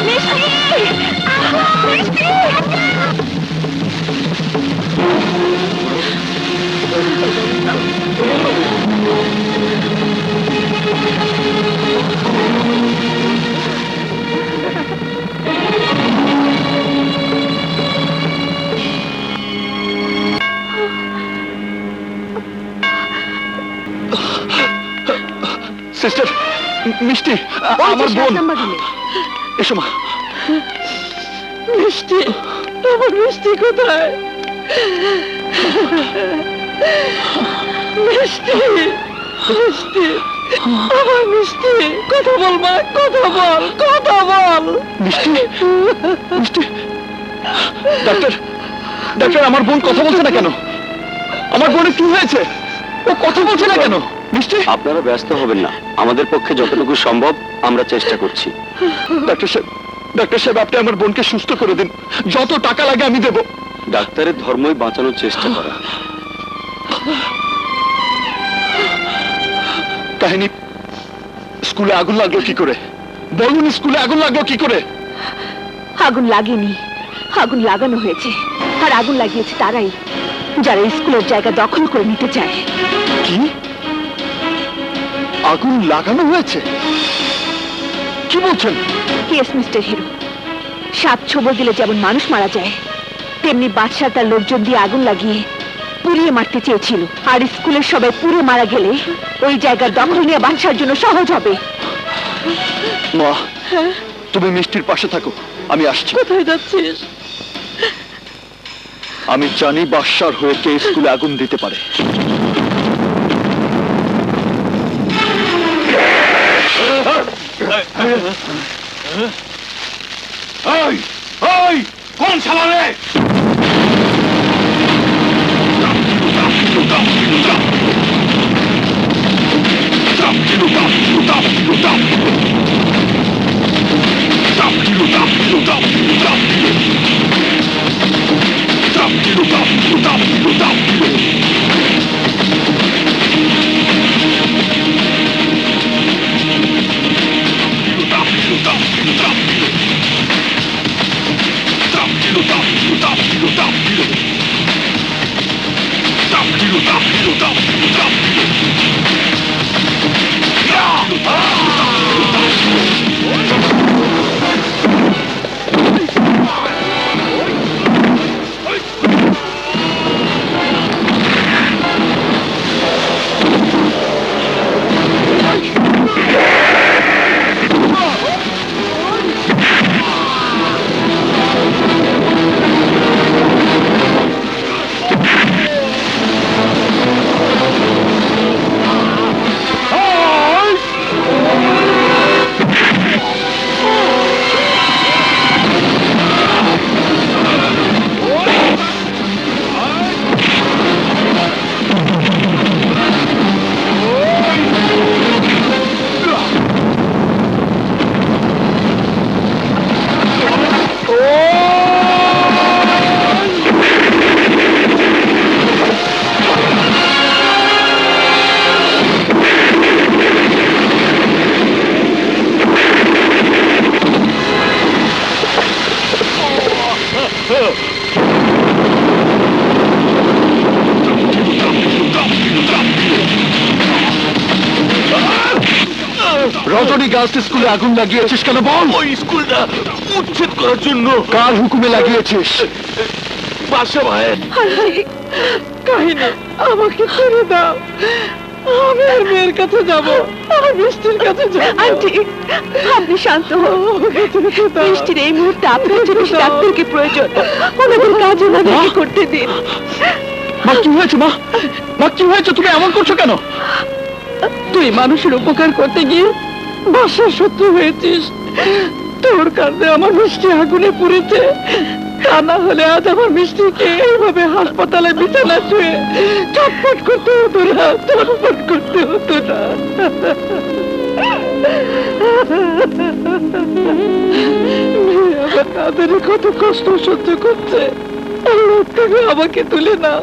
মিষ্টি! মিষ্টি! সিস্টার, মিষ্টি, আমার বোন। এসো মা। মিষ্টি, আমার মিষ্টি কোথায়? মিষ্টি, মিষ্টি, আমার মিষ্টি, কথা বল মা, কথা বল, কথা বল। মিষ্টি, মিষ্টি। ডাক্তার, ডাক্তার, আমার বোন কথা বলছে না কেন? আমার বোনের কি হয়েছে? ও কথা বলছে না কেন? মিষ্টি, আপনারা ব্যস্ত হবেন না, আমাদের পক্ষে যতটুকু সম্ভব আমরা চেষ্টা করছি। ডাক্তার সাহেব, ডাক্তার সাহেব, আপনি আমার বোনকে সুস্থ করে দিন। যত টাকা লাগে আমি দেব। ডাক্তারের ধর্মই বাঁচানোর চেষ্টা করা। কাহিনী, স্কুলে আগুন লাগলো কি করে? বলুন, স্কুলে আগুন লাগলো কি করে? আগুন লাগেনি, আগুন লাগানো হয়েছে। আর আগুন লাগিয়েছে তারাই যারা স্কুলের জায়গা দখল করে নিতে চায়। কি? আগুন লাগানো হয়েছে? কি বলছেন? ইয়েস মিস্টার হিরো, 7 ছবল দিলে যেমন মানুষ মারা যায়, তেমনি বাদশা তার লোকজন দিয়ে আগুন লাগিয়ে পুড়িয়ে মারতে চেয়েছিল। আর স্কুলের সবাই পুড়ে মারা গেলে ওই জায়গার দখল নিয়ে বাদশার জন্য সহজ হবে। মা, তুমি মিষ্টির পাশে থাকো, আমি আসছি। কোথায় যাচ্ছিস? আমি জানি বাদশার হয়ে কে স্কুলে আগুন দিতে পারে। কোন শালা রে? রজনী গার্লস স্কুলে আগুন লাগিয়েছিস কেন বল? ওই স্কুলটা উচ্ছেদ করার জন্য কার হুকুমে লাগিয়েছিস? বাদশা ভাইয়ের। কাহিনী আমাকে ছেড়ে দাও, আমি আর মেয়ের কাছে যাব, আমার মিষ্টির কাছে যাব। আন্টি আপনি শান্ত হন, মিষ্টির এই মুহূর্তে আপনার যে বেশি ডাক্তারকে প্রয়োজন, ওনাদের কাজ ওনাদেরকে করতে দিন। মা কি হয়েছে? মা মা কি হয়েছে? তুমি এমন করছো কেন? তুই মানুষের উপকার করতে গিয়ে বাসার শত্রু হয়েছিস, তোর কারণে আমার মিষ্টি আগুনে পুড়েছে। তা না হলে আজ আমার মিষ্টিকে এইভাবে হাসপাতালে বিছানা শুয়ে চটপট করতে হতো না, চটপট করতে হতো না। মেয়ে আমার তাদের কত কষ্ট সহ্য করছে, আল্লাহ থেকে আমাকে তুলে না,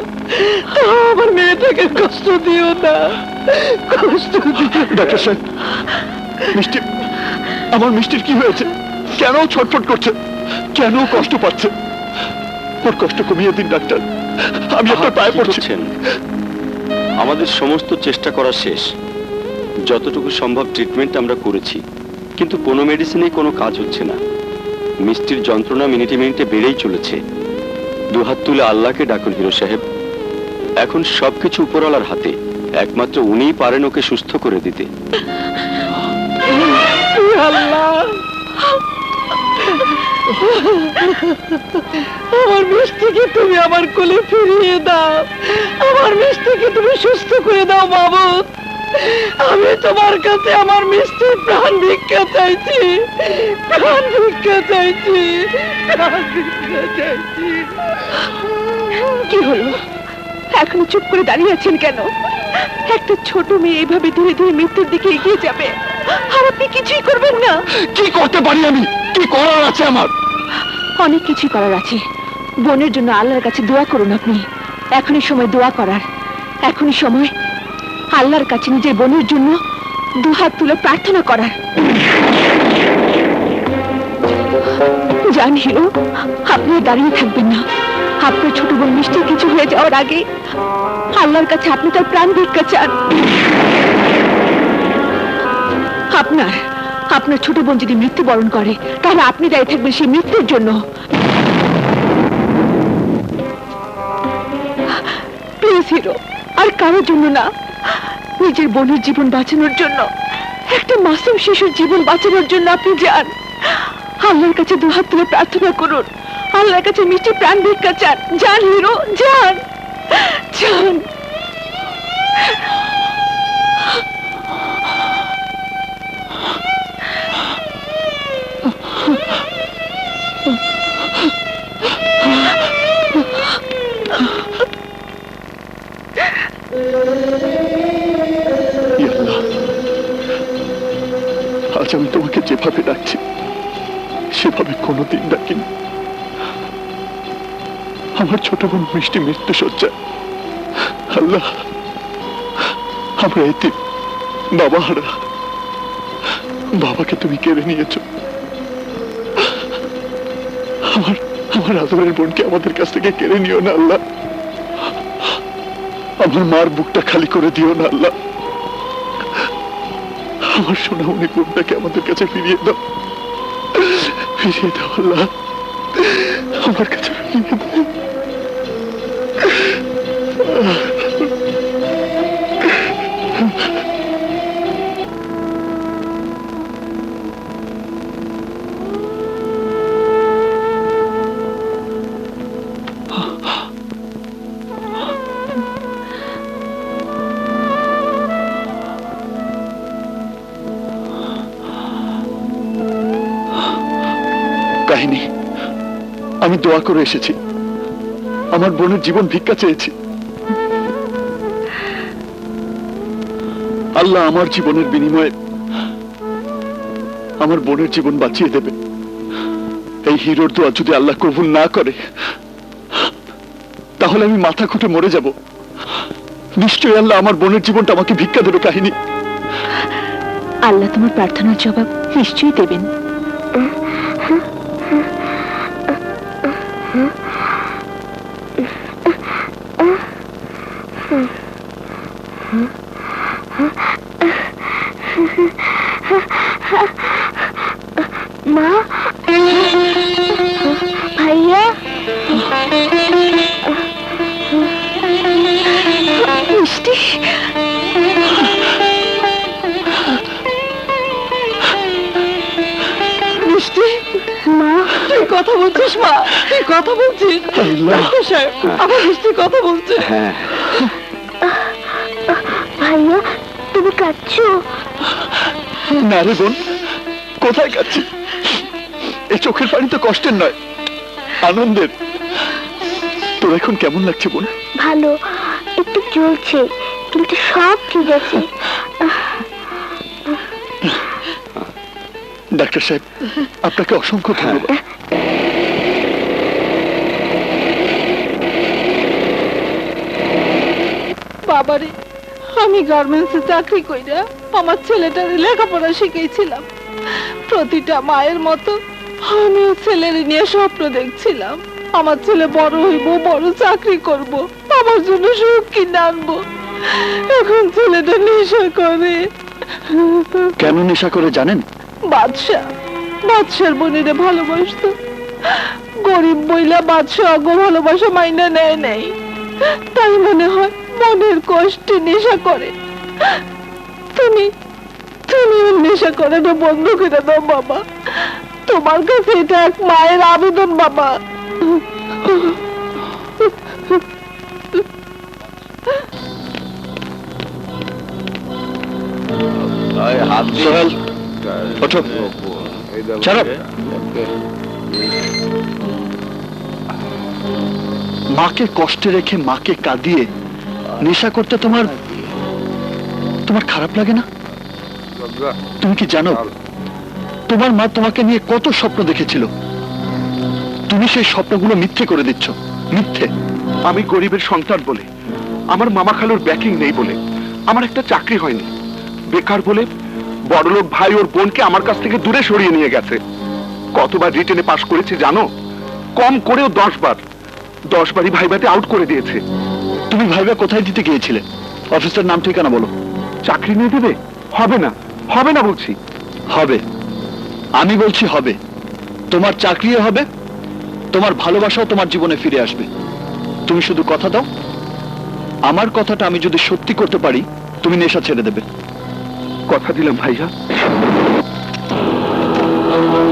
আমার মেয়েটাকে কষ্ট দিও না, কষ্ট দিও। ডাক্তার সাহেব, মিষ্টি, আমার মিষ্টির কি হয়েছে? কেন ছটফট করছে? কেন কষ্ট পাচ্ছে? ওর কষ্ট কমিয়ে দিন ডাক্তার, আমি আপনার পায়ে পড়ছি। আমাদের সমস্ত চেষ্টা করা শেষ, যতটুকু সম্ভব ট্রিটমেন্ট আমরা করেছি, কিন্তু কোনো মেডিসিনেই কোনো কাজ হচ্ছে না। মিষ্টির যন্ত্রণা মিনিটে মিনিটে বেড়েই চলেছে। দুহাত তুলে আল্লাহকে ডাকুন হিরো সাহেব, এখন সবকিছু উপরওয়ালার হাতে, একমাত্র উনিই পারেন ওকে সুস্থ করে দিতে। আল্লাহ, আমার মিষ্টিকে তুমি আমার কোলে ফিরিয়ে দাও, আমার মিষ্টিকে তুমি সুস্থ করে দাও মাবুদ। আমি তোমার কাছে আমার মিষ্টির প্রাণ ভিক্ষা চাইছি, প্রাণ ভিক্ষা চাইছি, প্রাণ ভিক্ষা চাইছি। কি হলো? এখনো চুপ করে দাঁড়িয়ে আছেন কেন? একটা ছোট মেয়ে এভাবে ধীরে ধীরে মৃত্যুর দিকে এগিয়ে যাবে, আর আপনি কিছুই করবেন না। কি করতে পারি আমি? কি করার আছে আমার? অনেক কিছু করার আছে। বোনের জন্য আল্লাহর কাছে দোয়া করুন আপনি। এখনই সময় দোয়া করার, এখনই সময় আল্লাহর কাছে নিজের বোনের জন্য দুহাত তুলে প্রার্থনা করার। জান হিরো, আপনি দাঁড়িয়ে থাকবেন না। আপনার ছোট বোন মিষ্টি কিছু হয়ে যাওয়ার আগে আল্লাহর কাছে আপনি তার প্রাণ ভিক্ষা চান। আপনার ছোট বোন যদি মৃত্যুবরণ করে, তাহলে আপনি দায়ী থাকবেন সেই মৃত্যুর জন্য। প্লিজ হিরো, আর কারোর জন্য না, নিজের বোনের জীবন বাঁচানোর জন্য, একটা মাসুম শিশুর জীবন বাঁচানোর জন্য আপনি যান। আল্লাহর কাছে দুহাত তুলে প্রার্থনা করুন, আল্লাহর কাছে মিষ্টি প্রাণ ভিক্ষা চান। যান হিরো, যান যান। ই আল্লাহ, আজ আমি তোমাকে যেভাবে ডাকছি সেভাবে কোনোদিন ডাকিনি। আমার ছোট বোন মিষ্টি মৃত্যু সজ্জা। আল্লাহ, আমরা এতিম, বাবা হারা। বাবাকে তুমি কেড়ে নিয়েছ। আমার আমার আদরের বোনকে আমাদের কাছ থেকে কেড়ে নিও না আল্লাহ। আমার মার বুকটা খালি করে দিও না আল্লাহ। আমার সোনামণি বোনটাকে আমাদের কাছে ফিরিয়ে দাও, ফিরিয়ে দাও আল্লাহ, আমার কাছে ফিরিয়ে দাও। কাহিনী, আমি দোয়া করে এসেছি, আমার বোনের জীবন ভিক্ষা চেয়েছি। আল্লাহ আমার জীবনের বিনিময়ে আমার বোনের জীবন বাঁচিয়ে দেবে। এই হিরোর দোয়া যদি আল্লাহ কবুল না করে তাহলে আমি মাথা খুঁটে মরে যাব। নিশ্চয়ই আল্লাহ আমার বোনের জীবনটা আমাকে ভিক্ষা দেবে। কাহিনী, আল্লাহ তোমার প্রার্থনার জবাব নিশ্চয়ই দেবেন। মা, ভাইয়া, মিষ্টি, মিষ্টি, মা, তুই কথা বলছিস? মা, তুই কথা বলছিস? ডাক্তার সাহেব, আমার মিষ্টি কথা বলছে। ভাইয়া, তুমি কাঁদছো? না রে বোন, কোথায় কাচ্ছি? এই চোখের পানি তো কষ্টের নয়, আনন্দের। তোর এখন কেমন লাগছে বোন? ভালো, একটু চলছে, কিন্তু সব ঠিক আছে। ডাক্তার সাহেব, আপনাকে অসংখ্য ধন্যবাদ। বাবারে, আমি গার্মেন্টসে চাকরি কইরা আমার ছেলেটার লেখাপড়া শিখেছিলাম। প্রতিটা মায়ের মতো আমিও ছেলের নিয়ে স্বপ্ন দেখছিলাম। আমার ছেলে বড় হইব, বড় চাকরি করব, আমার জন্য সুখ কিনে আনবো। এখন ছেলেটা নেশা করে। কেন নেশা করে জানেন? বাদশার বোনেরে ভালোবাসতো। গরিব বইলা বাদশা অগো ভালোবাসা মাইনা নেয় নাই, তাই মনে হয় মনের কষ্টে নেশা করে। তুমি তুমি নেশা করাটা বন্ধ করে দাও বাবা। তোমার কাছে এটা এক মায়ের আবেদন বাবা। সোহেল, ওঠো। ছাড়ো। মাকে কষ্টে রেখে মাকে কাঁদিয়ে নেশা করতে তোমার খারাপ লাগে না? তুমি কি জানো তোমার মা তোমাকে নিয়ে কত স্বপ্ন দেখেছিল? তুমি সেই স্বপ্নগুলো মিথ্যে করে দিচ্ছ। মিথ্যে। আমি গরিবের সন্তান বলে, আমার মামা খালুর ব্যাকিং নেই বলে আমার একটা চাকরি হয়নি, বেকার বলে বড়লোক ভাই ওর বোনকে আমার কাছ থেকে দূরে সরিয়ে নিয়ে গেছে। কতবার রিটেনে পাশ করেছি জানো? কম করেও 10 বার। 10 বারই ভাইভাতে আউট করে দিয়েছে। তুমি ভাইবা কোথায় দিতে গিয়েছিলে? অফিসের নাম ঠিকানা বলো। চাকরি নিয়ে দেবে? হবে না, হবে না বলছি। হবে, আমি বলছি হবে। তোমার চাকরিও হবে, তোমার ভালোবাসাও তোমার জীবনে ফিরে আসবে। তুমি শুধু কথা দাও, আমার কথাটা আমি যদি সত্যি করতে পারি তুমি নেশা ছেড়ে দেবে। কথা দিলাম ভাইয়া।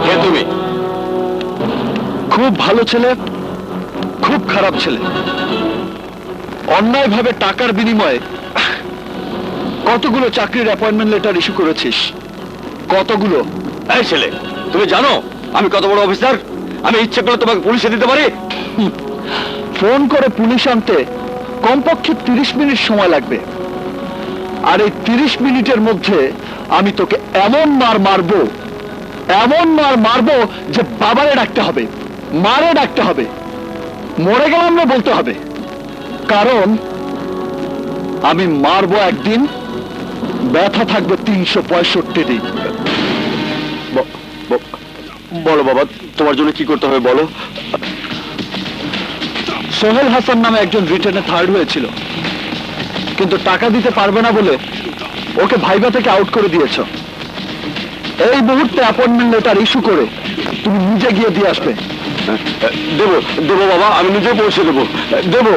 কে তুমি? খুব ভালো ছেলে, খুব খারাপ ছেলে। অন্যায়ভাবে টাকার বিনিময়ে কতগুলো চাকরির অ্যাপয়েন্টমেন্ট লেটার ইস্যু করেছিস? কতগুলো? এই ছেলে, তুমি জানো আমি কত বড় অফিসার? আমি ইচ্ছে করলে তোমাকে পুলিশে দিতে পারি। ফোন করে পুলিশ আনতে কমপক্ষে 30 মিনিট সময় লাগবে, আর এই 30 মিনিটের মধ্যে আমি তোকে এমন মার মারবো, এমন মার মারবো যে বাবারে ডাকতে হবে, মারে ডাকতে হবে, মরে গেলাম না বলতে হবে। কারণ আমি মারবো একদিন, ব্যথা থাকবে 365 দিন। বলো বাবা, তোমার জন্য কি করতে হবে বলো। সোহেল হাসান নামে একজন রিটেনে 3rd হয়েছিল, কিন্তু টাকা দিতে পারবে না বলে ওকে ভাইবা থেকে আউট করে দিয়েছ। এই মুহূর্তে অ্যাপয়েন্টমেন্ট লেটার ইস্যু করে তুমি নিজে গিয়ে দিয়ে আসবে। দেবো দেবো বাবা, আমি নিজে পৌঁছে দেবো, দেবো।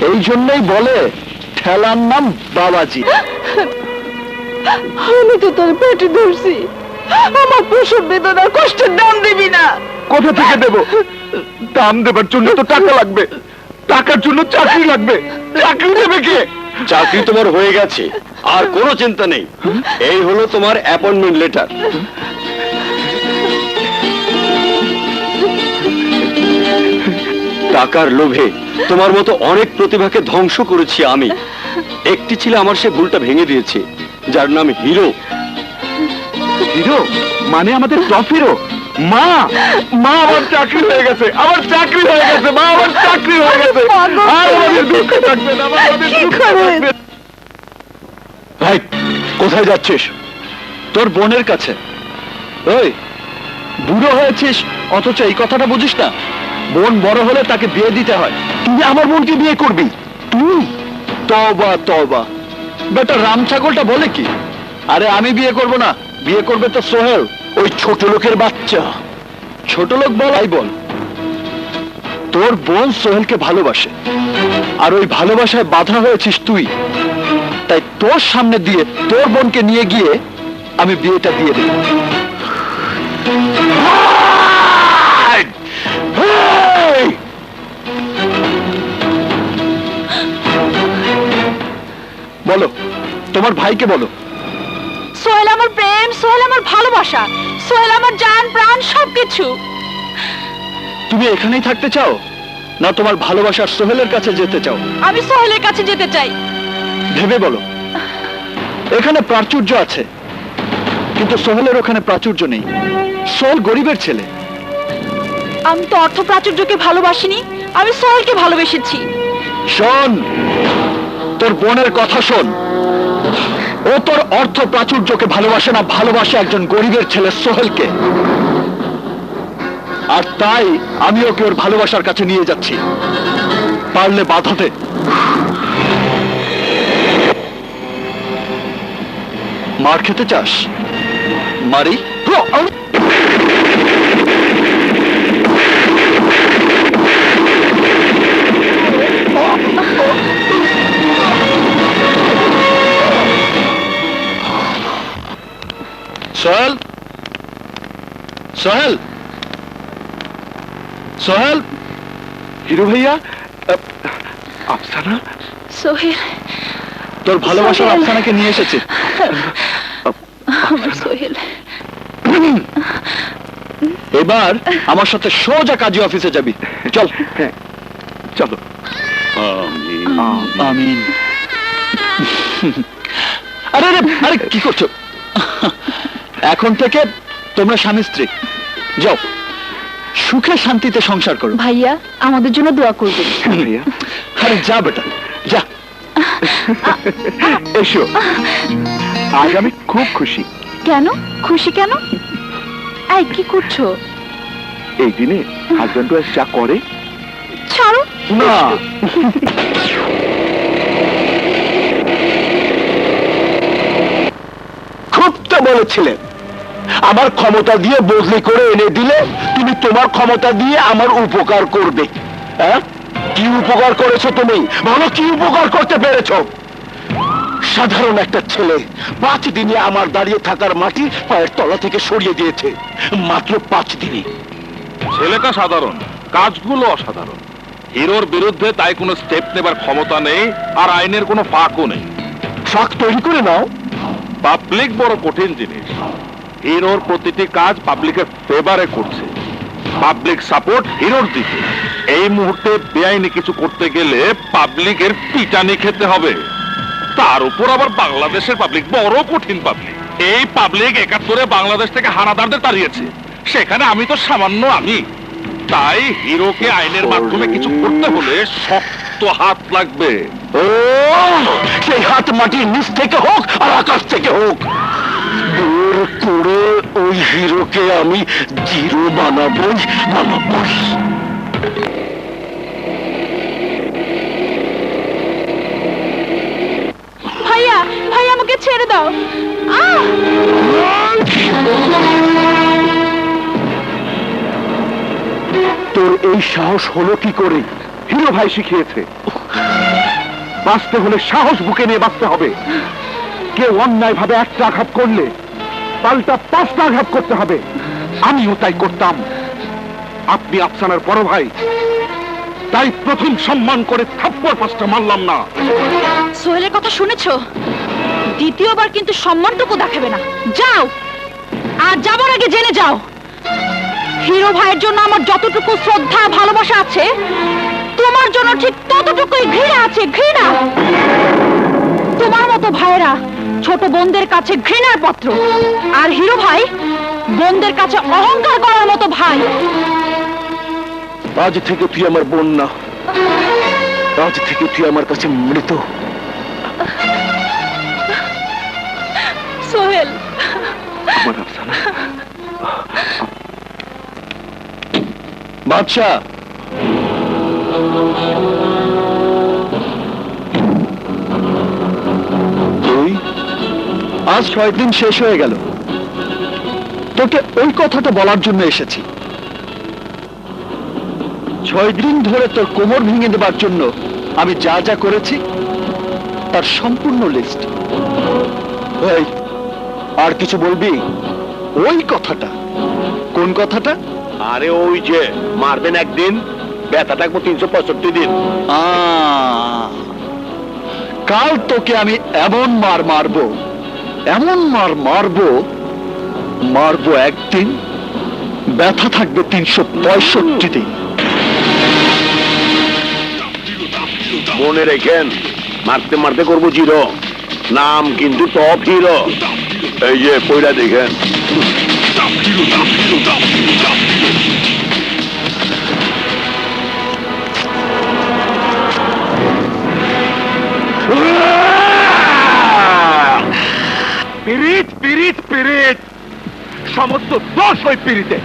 এই জন্যই বলে ঠেলার নাম বাবাজি। আমি তো তোর পেটে ধরছি, আমার প্রসব বেদনার কষ্টের দাম দিবি না। কোথা থেকে দেব? দাম দেবার জন্য তো টাকা লাগবে, টাকার জন্য চাকরি লাগবে। চাকরি দেবে কে? চাকরি তোমার হয়ে গেছে, আর কোনো চিন্তা নেই। এই হলো তোমার অ্যাপয়েন্টমেন্ট লেটার। টাকার লোভে তোমার মতো অনেক প্রতিভাকে ধ্বংস করেছি আমি। একটি ছিল আমার সে ভুলটা ভেঙে দিয়েছে, যার নাম হিরো। হিরো মানে আমাদের ট্রফিরও? মা, মা আমার চাকরি হয়ে গেছে, আমার চাকরি হয়ে গেছে, মা আমার চাকরি হয়ে গেছে। আর আমাদের দুঃখ থাকবে না, আমাদের দুঃখ থাকবে না। ভাই, কোথায় যাচ্ছিস? তোর বোনের কাছে। ওই বুড়ো হয়েছিস অথচ এই কথাটা বুঝিস না? বোন বড় হলে তাকে বিয়ে দিতে হয়। তুই আমার বোনকে বিয়ে করবি? তুই? তওবা তওবা, বেটা রাম ছাগলটা বলে কি? আরে আমি বিয়ে করব না, বিয়ে করবে তো সোহেল, ওই ছোট লোকের বাচ্চা। ছোট লোক বল, আই বল। তোর বোন সোহেলকে ভালোবাসে, আর ওই ভালোবাসায় বাধা হয়েছিস তুই। তাই তোর সামনে দিয়ে তোর বোনকে নিয়ে গিয়ে আমি বিয়েটা দিয়ে দেব। বলো, তোমার ভাইকে বলো। সোহেল আমার প্রেম, সোহেল আমার ভালোবাসা, সোহেল আমার জান প্রাণ সবকিছু। তুমি এখানেই থাকতে চাও, না তোমার ভালোবাসার সোহেলের কাছে যেতে চাও? আমি সোহেলের কাছে যেতে চাই। ভেবে বলো। এখানে প্রাচুর্য আছে, কিন্তু সোহেলের ওখানে প্রাচুর্য নেই। সোহেল গরিবের ছেলে। আমি তো অর্থ প্রাচুর্যকে ভালোবাসিনি, আমি সোহেলকে ভালোবেসেছি। শোন, তোর বোনের কথা শোন। ও তোর অর্থ প্রাচুর্যকে ভালোবাসে না, ভালোবাসে একজন গরিবের ছেলে সোহেলকে। আর তাই আমি ওকে ওর ভালোবাসার কাছে নিয়ে যাচ্ছি। পারলে বাধা দে। মার খেতে চাস? মারি? সোহেল, সোহেল, সোহেল। হিরো ভাইয়া, আফসানা। সোহেল, তোর ভালোবাসার সোহেল। আফসানাকে নিয়ে এসেছে। আমার সোহেল। এবার আমার সাথে সোজা কাজী অফিসে যাবি। চল। হ্যাঁ, চলো। আমিন। আরে আরে আরে, কি করছো? এখন থেকে তোমরা স্বামী স্ত্রী। যাও, সুখে শান্তিতে সংসার করো। ভাইয়া, আমাদের জন্য দোয়া করবেন। ভাইয়া, আরে যা বেটা, যা। এসো। আজ আমি খুব খুশি। কেন খুশি কেন? এই কি করছো? এই দিনে হাজবেন্ড ওয়াইফ যা করে। ছাড়ো না, খুব তো বলেছিলেন আমার ক্ষমতা দিয়ে বদলি করে এনে দিলে তুমি তোমার ক্ষমতা দিয়ে আমার উপকার করবে। হ্যাঁ, কি উপকার করেছো তুমি? বলো, কি উপকার করতে পেরেছো? অসাধারণ একটা ছেলে 5 দিনে আমার দাঁড়িয়ে থাকার মাটি পায়ের তলা থেকে সরিয়ে দিয়েছে, মাত্র 5 দিনে। ছেলেটা সাধারণ, কাজগুলো অসাধারণ। হিরোর বিরুদ্ধে তাই কোনো স্টেপ নেবার ক্ষমতা নেই, আর আইনের কোনো ফাঁকও নেই। ফাঁক তৈরি করে নাও। পাবলিক বড় কঠিন জিনিস। হিরোর প্রতিটি কাজ পাবলিকের ফেভারে করছে, পাবলিক সাপোর্ট হিরোর দিকে। এই মুহূর্তে বেআইনি কিছু করতে গেলে পাবলিকের পিটানি খেতে হবে। তার উপর আবার বাংলাদেশের পাবলিক বড় কঠিন পাবলিক। এই পাবলিক 71-এ বাংলাদেশ থেকে হানাদারদের তাড়িয়েছে, সেখানে আমি তো সামান্য আমি। তাই হিরোকে আইনের মাধ্যমে কিছু করতে হলে শক্ত হাত লাগবে। ও, সেই হাত মাটির নিচ থেকে হোক আর আকাশ থেকে হোক, বের করে ওই হিরোকে আমি জিরো বানাবই। ভাইয়া ভাইয়া আমাকে ছেড়ে দাও। তোর এই সাহস হলো কি করে? হিরো ভাই শিখিয়েছে, বাঁচতে হলে সাহস বুকে নিয়ে বাঁচতে হবে। কেউ অন্যায় ভাবে একটা আঘাত করলে পাল্টা 5টা আঘাত করতে হবে। আমিও তাই করতাম। আপনি আফসানার বড় ভাই, তাই প্রথম সম্মান করে থাপ্পড় 5টা মারলাম না। সোহেলের কথা শুনেছো? দ্বিতীয়বার কিন্তু সম্মানটুকু দেখাবে না। যাও, আর যাবার আগে জেনে যাও, হিরো ভাইয়ের জন্য আমার যতটুকু শ্রদ্ধা ভালোবাসা আছে, তোমার জন্য ঠিক ততটুকুই ঘৃণা আছে। ঘৃণা। তোমার মতো ভাইয়েরা ছোট বোনদের কাছে ঘৃণার পাত্র, আর হিরো ভাই বোনদের কাছে অহংকার করার মতো ভাই। আজ থেকে তুই আমার বোন না, আজ থেকে তুই আমার কাছে মৃত। সোহেল, আমার আফসানা। বাদশা, তুই আজ 6 দিন শেষ হয়ে গেল, তোকে ওই কথাটা বলার জন্য এসেছি। 6 দিন ধরে তোর কোমর ভেঙে দেবার জন্য আমি যা যা করেছি তার সম্পূর্ণ লিস্ট। এই, আর কিছু বলবি? ওই কথাটা। কোন কথাটা? আরে ওই যে মারবেন একদিন, ব্যথা থাকবো 365 দিন। কাল তোকে আমি এমন মার মারবো, এমন মার মারবো একদিন, ব্যথা থাকবে 365 দিন। মনে রেখেন, মারতে মারতে করবো জিরো। নাম কিন্তু টপ হিরো। এই যে পয়লা দেখেন। পিরিত পিরিত পিরিত, সমস্ত দোষ ওই পিরিতে।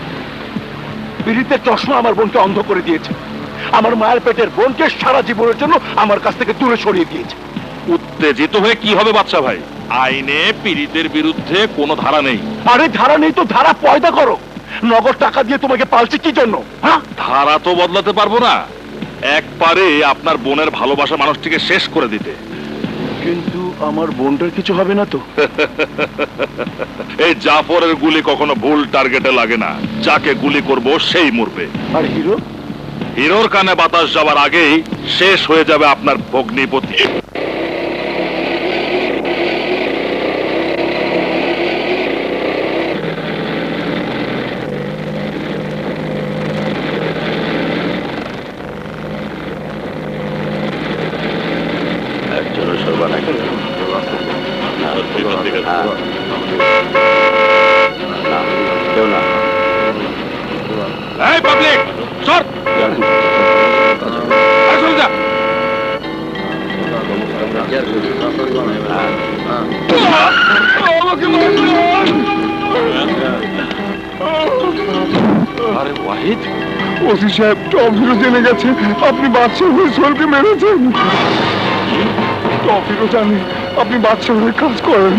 পিরিতের চশমা আমার বোনকে অন্ধ করে দিয়েছে। আমার মায়ের পেটের বোনকে সারা জীবনের জন্য আমার কাছ থেকে দূরে সরিয়ে দিয়েছে। উত্তেজিত হয়ে কি হবে বাদশা ভাই? আইনে পীড়িতের বিরুদ্ধে কোনো ধারা নেই। আরে ধারা নেই তো ধারা পয়দা করো। নগদ টাকা দিয়ে তোমাকে পালছে কি জন্য? হ্যাঁ, ধারা তো বদলাতে পারবো না, একবারে আপনার বোনের ভালোবাসা মানুষটিকে শেষ করে দিতে। কিন্তু আমার বোনটার কিছু হবে না তো? এই জাফরের গুলি কখনো ভুল টার্গেটে লাগে না। যাকে গুলি করব সেই মরবে। আর হিরো? হিরোর কানে বাতাস যাবার আগেই শেষ হয়ে যাবে আপনার ভগ্নিপতি। একজনের সর্বানা কেউ না। এই পাবলিক সর, চল যা। আরে ওয়াহিদ, ওসি সাহেব টপ হিরো জেনে গেছে আপনি বাদশাহ হয়ে সোহেলকে মেরেছেন। টপ হিরো জানে আপনি বাদশাহ হয়ে কাজ করেন।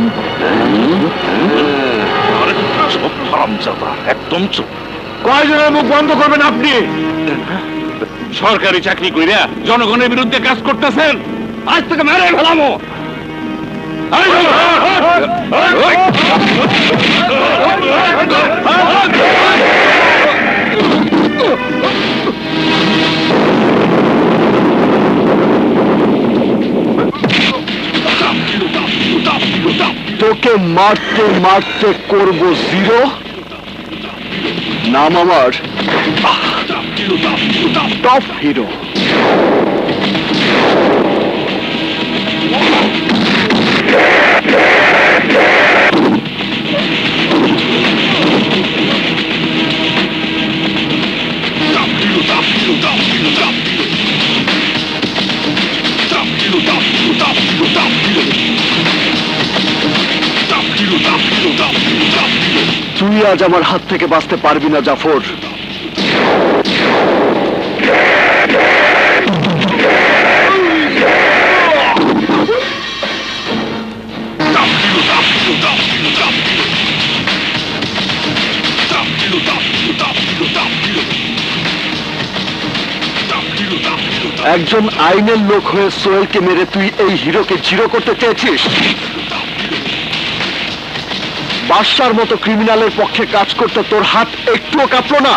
আরে সব হারামজাদা, একদম চুপ। কয়জনের মুখ বন্ধ করবেন আপনি? সরকারি চাকরি কইরা জনগণের বিরুদ্ধে কাজ করতেছেন, আজ থেকে মেরে ফেলামো। তোকে মারতে মারতে করব জিরো। নাম আমার টপ হিরো। তুই আজ আমার হাত থেকে বাঁচতে পারবি না জাফর। একজন আইনের লোক হয়ে সোহেলকে মেরে তুই এই হিরোকে জিরো করতে চেয়েছিস? বাদশার মতো ক্রিমিনালের পক্ষে কাজ করতে তোর হাত একটুও কাঁপলো না?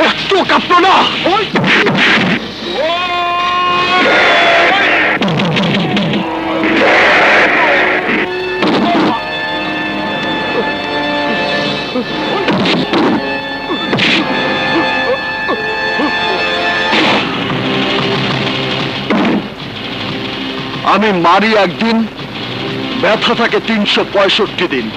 একটুও কাঁপলো না? আমি মারি একদিন, ব্যথা থাকে 365 দিন।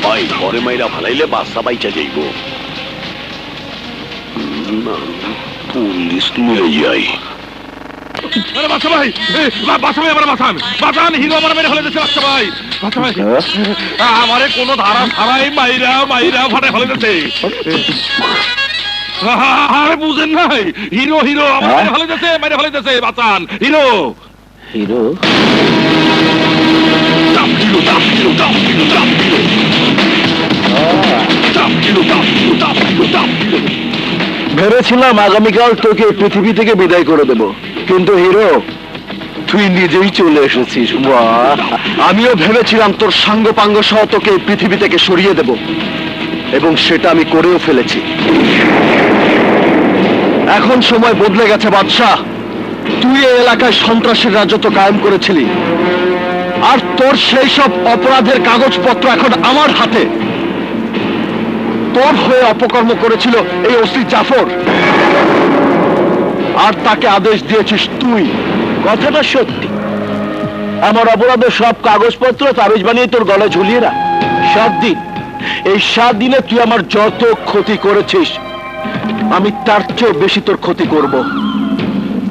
ভাই পরে মাইরা ভালাইলে বাচ্চা বাইচা যাইব। পুলিশ নিয়ে যাই। বাচ্চা ভাই, বাচ্চা ভাই আমার বাঁচান, বাঁচান, হিরো আমার মেরে ফেলে দিচ্ছে। বাচ্চা ভাই, বাচ্চা ভাই, আমারে কোনো ধারা ছাড়াই মাইরা মাইরা ফাটে ফেলে দিচ্ছে। আরে বুঝেন নাই, হিরো হিরো আমার মেরে ফেলে দিচ্ছে, মেরে ফেলে দিচ্ছে। বাঁচান, হিরো হিরো ভেবেছিলাম আগামীকাল তোকে পৃথিবী থেকে বিদায় করে দেব, কিন্তু হিরো তুই নিজেই চলে এসেছিস। বাহ! আমিও ভেবেছিলাম তোর সাঙ্গপাঙ্গ সহ তোকে এই পৃথিবী থেকে সরিয়ে দেব, এবং সেটা আমি করেও ফেলেছি। এখন সময় বদলে গেছে বাদশাহ। তুই এই এলাকায় সন্ত্রাসের রাজত্ব কায়েম করেছিলি, আর তোর সেই সব অপরাধের কাগজপত্র এখন আমার হাতে। তোর হয়ে অপকর্ম করেছিল এই ওসি জাফর, আর তাকে আদেশ দিয়েছিস তুই। কথাটা সত্যি। আমার অপরাধের সব কাগজপত্র তাবিজ বানিয়ে তোর গলায় ঝুলিয়ে রাখ। 7 দিন, এই 7 দিনে তুই আমার যত ক্ষতি করেছিস, আমি তার চেয়ে বেশি তোর ক্ষতি করব।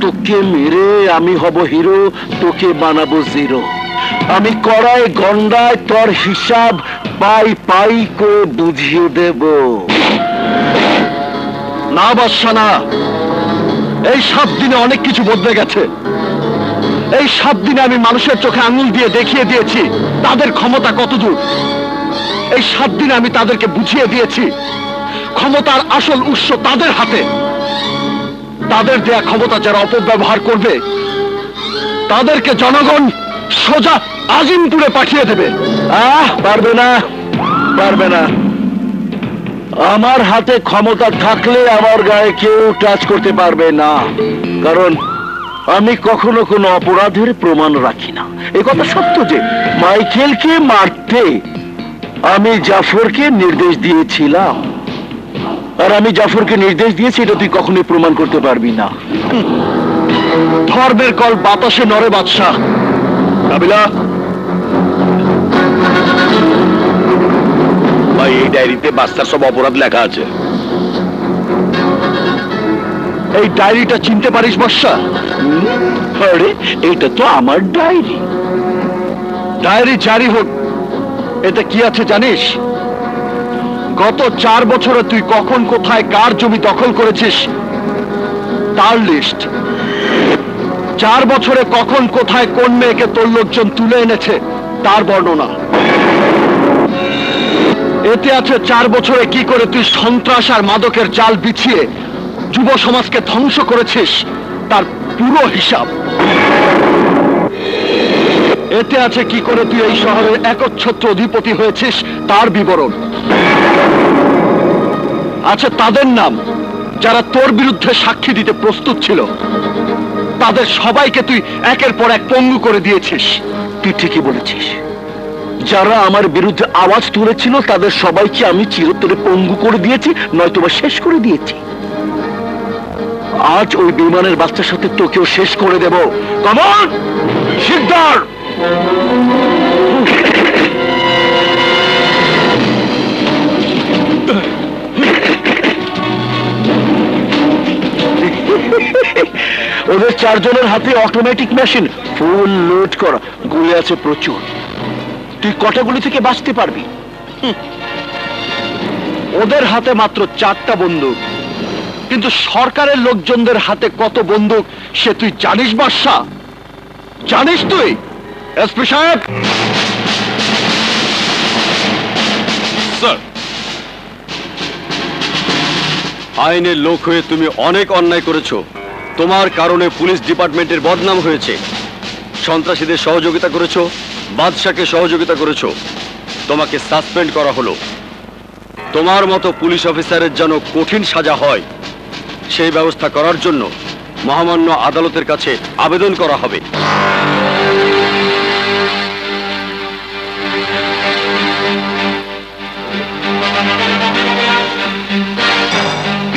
তোকে মেরে আমি হব হিরো, তোকে বানাবো জিরো। আমি কড়াই গন্ডায় তোর হিসাব পাই পাই করে বুঝিয়ে দেব। না বাদশা না, এই 7 দিনে অনেক কিছু বদলে গেছে। এই 7 দিনে আমি মানুষের চোখে আঙুল দিয়ে দেখিয়ে দিয়েছি তাদের ক্ষমতা কতদূর। এই 7 দিনে আমি তাদেরকে বুঝিয়ে দিয়েছি ক্ষমতার আসল উৎস তাদের হাতে। তাদের দেয়া ক্ষমতা যারা অপব্যবহার করবে, তাদেরকে জনগণ সোজা আজিমপুরে পাঠিয়ে দেবে। পারবে না, পারবে না। আমার হাতে ক্ষমতা থাকলে আমার গায়ে কেউ টাচ করতে পারবে না, কারণ আমি কখনো কোনো অপরাধের প্রমাণ রাখি না। এ কথা সত্য যে মাইকেলকে মারতে আমি জাফরকে নির্দেশ দিয়েছিলাম, আর আমি জাফরকে নির্দেশ দিয়েছি এটা তুই কখনোই প্রমাণ করতে পারবি না। ধর্মের কল বাতাসে নড়ে বাদশাহ। কাবিলা, ভাই এই ডায়েরিতে বাচ্চার সব অপরাধ লেখা আছে। এই ডায়েরিটা চিনতে পারিস বর্ষা? আরে এটা তো আমার ডায়েরি। ডায়েরি জারি হোক, এতে কি আছে জানিস? গত 4 বছরে তুই কখন কোথায় কার জমি দখল করেছিস তার লিস্ট। 4 বছরে কখন কোথায় কোন মেয়েকে তোর লোকজন তুলে এনেছে তার বর্ণনা। এতে আছে 4 বছরে কি করে তুই সন্ত্রাস আর মাদকের জাল বিছিয়ে যুব সমাজকে ধ্বংস করেছিস তার পুরো হিসাব। এতে আছে কি করে তুই এই শহরের একচ্ছত্র অধিপতি হয়েছিস তার বিবরণ। আছে তাদের নাম যারা তোর বিরুদ্ধে সাক্ষী দিতে প্রস্তুত ছিল, তাদের সবাইকে তুই একের পর এক পঙ্গু করে দিয়েছিস। তুই ঠিকই বলেছিস, যারা আমার বিরুদ্ধে আওয়াজ তুলেছিল তাদের সবাইকে আমি চিরতরে পঙ্গু করে দিয়েছি, নয়তোবা শেষ করে দিয়েছি। আজ ওই বিমানের বাচ্চার সাথে তোকেও শেষ করে দেব। কমন সিদ্ধার। ওদের 4 জনের হাতে অটোমেটিক মেশিন, ফুল লোড করা, গুলি আছে প্রচুর। তুই কটা গুলি থেকে বাঁচতে পারবি? ওদের হাতে মাত্র 4টা বন্দুক, কিন্তু সরকারের লোকজনদের হাতে কত বন্দুক সে তুই জানিস বাদশা? জানিস তুই? এসপি সাহেব। স্যার, আইনের লোক হয়ে তুমি অনেক অন্যায় করেছো। তোমার কারণে পুলিশ ডিপার্টমেন্টের বদনাম হয়েছে। সন্ত্রাসীদের সহযোগিতা করেছো, বাদশাকে সহযোগিতা করেছো, তোমাকে সাসপেন্ড করা হলো। তোমার মতো পুলিশ অফিসারের যেন কঠিন সাজা হয় সেই ব্যবস্থা করার জন্য মহামান্য আদালতের কাছে আবেদন করা হবে।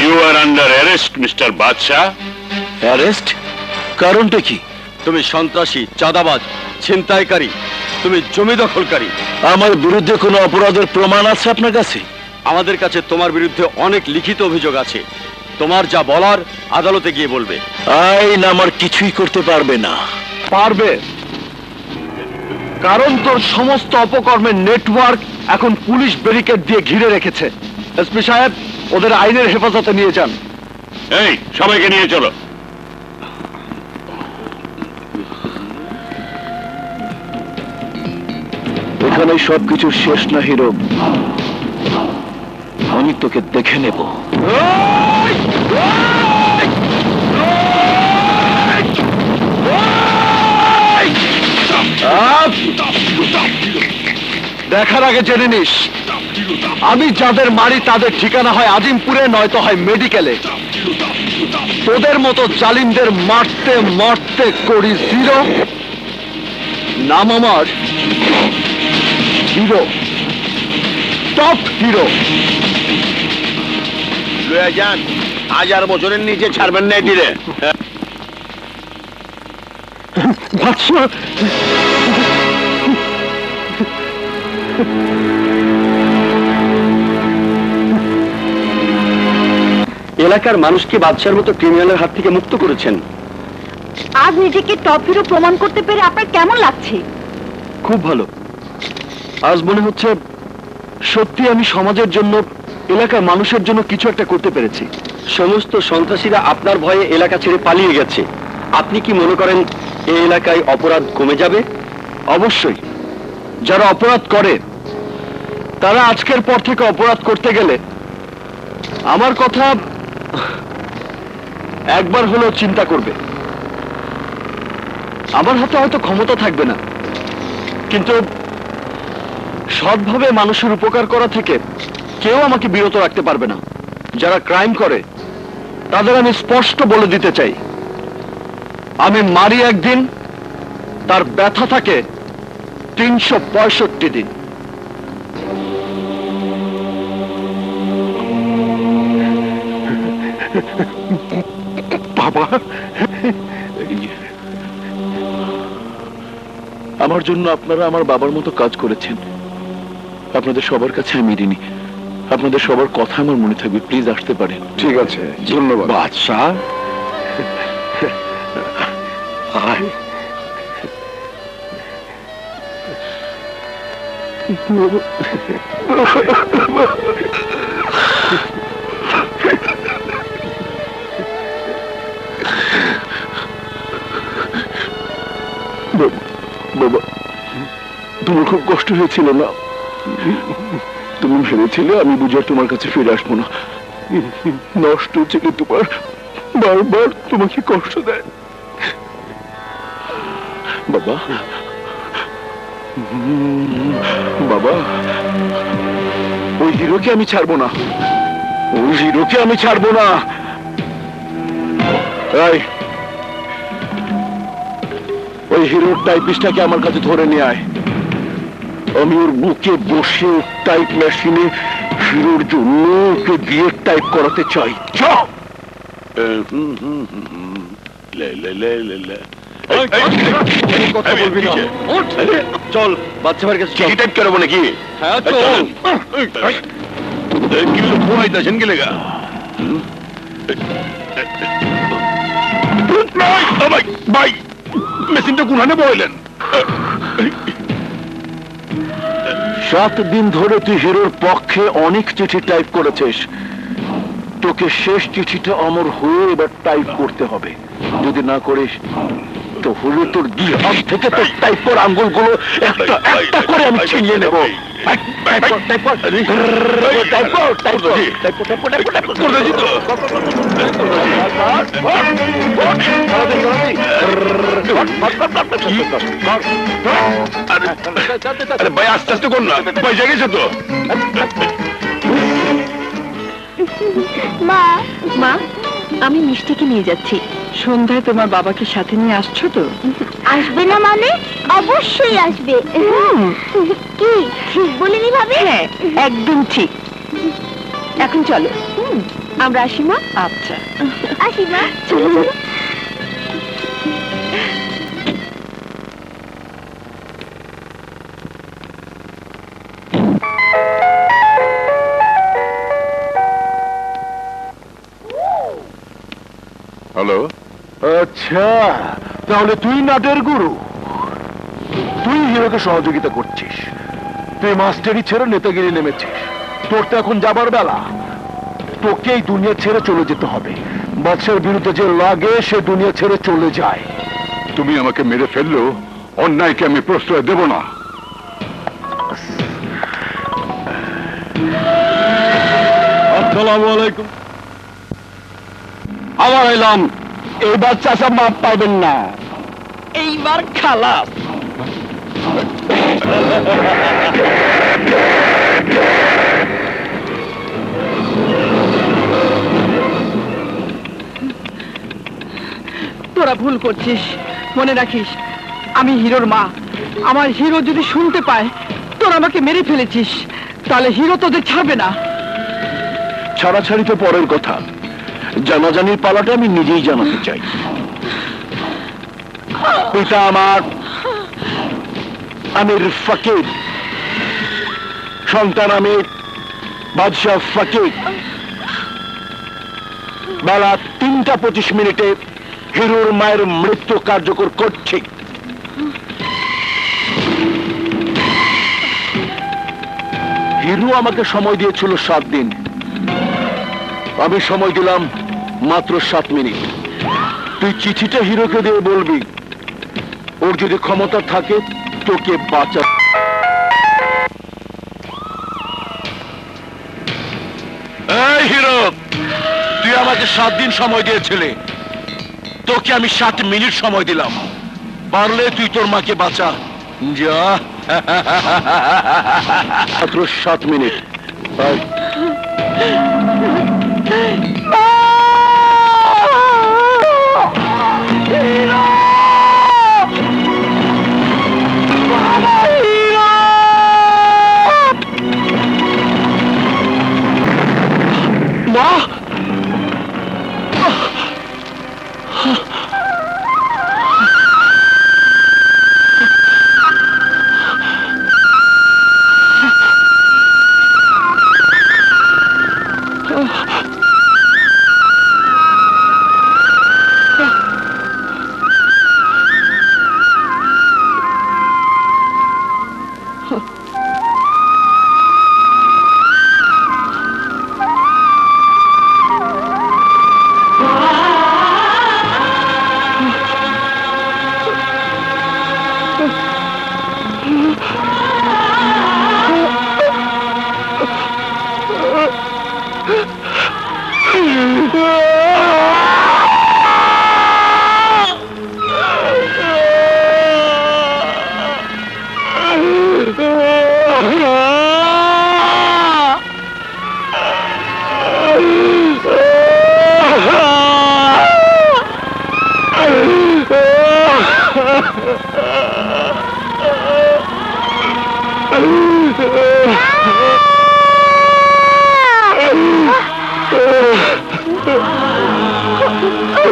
You are under arrest mister Badshah. Arrest? কারণটা কি? তুমি সন্ত্রাসী, চাঁদাবাজ, ছিনতাইকারী, তুমি জমি দখলকারী। আমার বিরুদ্ধে কোনো অপরাধের প্রমাণ আছে আপনার কাছে? আমাদের কাছে তোমার বিরুদ্ধে অনেক লিখিত অভিযোগ আছে। তোমার যা বলার আদালতে গিয়ে বলবে। আইন আমার কিছুই করতে পারবে না। পারবে, কারণ তোর সমস্ত অপকর্মের নেটওয়ার্ক এখন পুলিশ ব্যারিকেড দিয়ে ঘিরে রেখেছে। এসপি সাহেব, ওদের আইনের হেফাজতে নিয়ে যান। এই সবাইকে নিয়ে চলো। এখানে সবকিছু শেষ না হিরো, আমি তোকে দেখে নেব। দেখার আগে জেনে নিস, আমি যাদের মারি তাদের ঠিকানা হয় আজিমপুরে, নয়তো হয় মেডিকেলে। তোদের মতো জালিমদের মারতে মারতে করি জিরো। নাম আমার হিরো, টপ হিরো। লয়ে যান, 1000 বছরের নিচে ছাড়বেন না এটিরে। এলাকার মানুষকে বাদশার মতো ক্রিমিনালের হাত থেকে মুক্ত করেছেন। আজ নিজেকে টপ হিরো প্রমাণ করতে পেরে আপনার কেমন লাগছে? খুব ভালো। আজ মনে হচ্ছে সত্যি আমি সমাজের জন্য, এলাকার মানুষের জন্য কিছু একটা করতে পেরেছি। সমস্ত সন্ত্রাসীরা আপনার ভয়ে এলাকা ছেড়ে পালিয়ে গেছে। আপনি কি মনে করেন এই এলাকায় অপরাধ কমে যাবে? অবশ্যই। যারা অপরাধ করে তারা আজকের পর থেকে অপরাধ করতে গেলে আমার কথা একবার হলেও চিন্তা করবে। আমার হাতে হয়তো ক্ষমতা থাকবে না, কিন্তু সৎভাবে মানুষের উপকার করা থেকে কেউ আমাকে বিরত রাখতে পারবে না। যারা ক্রাইম করে তাদের আমি স্পষ্ট বলে দিতে চাই, আমি মারি একদিন, তার ব্যথা থাকে 365 দিন। বাবা, আমার জন্য আপনারা আমার বাবার মতো কাজ করেছেন। আপনাদের সবার কাছে আমি ঋণী। আপনাদের সবার কথা আমার মনে থাকবে। প্লিজ আসতে পারেন। ঠিক আছে, ধন্যবাদ। বাদশাহ, আয়। তোমার খুব কষ্ট হয়েছিল না? তুমি ভেবেছিলে আমি বুঝে তোমার কাছে ফিরে আসবো না। নষ্ট ছেলে তোমার বারবার তোমাকে কষ্ট দেয়। বাবা, বাবা, ওই হিরোকে আমি ছাড়বো না, ওই হিরোকে আমি ছাড়বো না। এই, ওই হিরোর টাইপিস্টটাকে আমার কাছে ধরে নিয়ে আয়। আমি ওর বুকে বসে টাইপ মেশিনে হিরোর জন্য ওকে দিয়ে টাইপ করাতে চাই। চল। কথা বলবি না। চল, বাচ্চা ভাইয়ের কাছে চল। টাইপ করবো নাকি? হ্যাঁ চল। কি হলো, ফোয়াই দাসেন গেলেগা? ভাই, মেশিনটা কোনখানে বইলেন? 7 দিন ধরে তুই হিরোর পক্ষে অনেক চিঠি টাইপ করেছিস। তোকে শেষ চিঠিটা অমর হয়ে এবার টাইপ করতে হবে। যদি না করিস তো হলে তোর 2 হাত থেকে তোর টাইপ করা আঙ্গুলগুলো একটা একটা করে আমি ছিনিয়ে নেব। ভাই আস্তে আস্তে কর না, পয়সা গেছে তো। মা, মা, আমি মিষ্টিকে নিয়ে যাচ্ছি। সন্ধ্যায় তোমার বাবাকে সাথে নিয়ে আসছো তো? আসবে না মানে? অবশ্যই আসবে। কি ঠিক বলিনি ভাবি? হ্যাঁ, একদম ঠিক। এখন চলো, আমরা আসি মা। আচ্ছা। আসি মা, চলো চলো। হ্যালো, আচ্ছা, তাহলে তুই নাটের গুরু, তুই হিরোকে সহযোগিতা করছিস, তুই মাস্টারি ছেড়ে নেতাগিরি নেমেছিস। তোর তো এখন যাবার বেলা, তোকে এই দুনিয়া ছেড়ে চলে যেতে হবে। বাদশার বিরুদ্ধে যে লাগে সে দুনিয়া ছেড়ে চলে যায়। তুমি আমাকে মেরে ফেললেও অন্যায়কে আমি প্রশ্রয় দেব না। আসসালামু আলাইকুম। আবার এলাম, এইবার চাচা মাপ পাবেন না, এইবার খালাস। তোরা ভুল করছিস, মনে রাখিস আমি হিরোর মা। আমার হিরো যদি শুনতে পায় তোরা আমাকে মেরে ফেলেছিস, তাহলে হিরো তোদের ছাড়বে না। ছাড়াছাড়ি তো পরের কথা, জানাজানির পালাটা আমি নিজেই জানাতে চাই। পিতা আমার আমির ফকির, সন্তান আমির বাদশাহ ফকির। বেলা 3:25 হিরোর মায়ের মৃত্যু কার্যকর করছি। হিরো আমাকে সময় দিয়েছিল 7 দিন, আমি সময় দিলাম মাত্র 7 মিনিট। তুই চিঠিটা হিরোকে দিয়ে বলবি, ওর যদি ক্ষমতা থাকে তোকে বাঁচা। এই হিরো, তুই আমাকে 7 দিন সময় দিয়েছিলি, তোকে আমি 7 মিনিট সময় দিলাম। পারলে তুই তোর মাকে বাঁচা। যা। মাত্র 7 মিনিট। মা,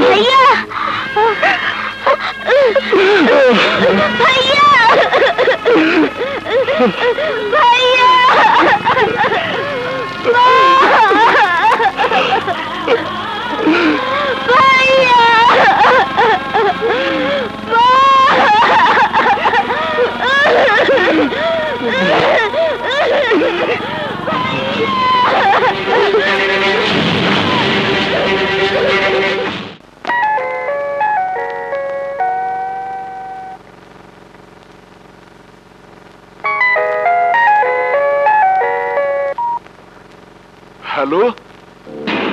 भैया भैया भैया হ্যালো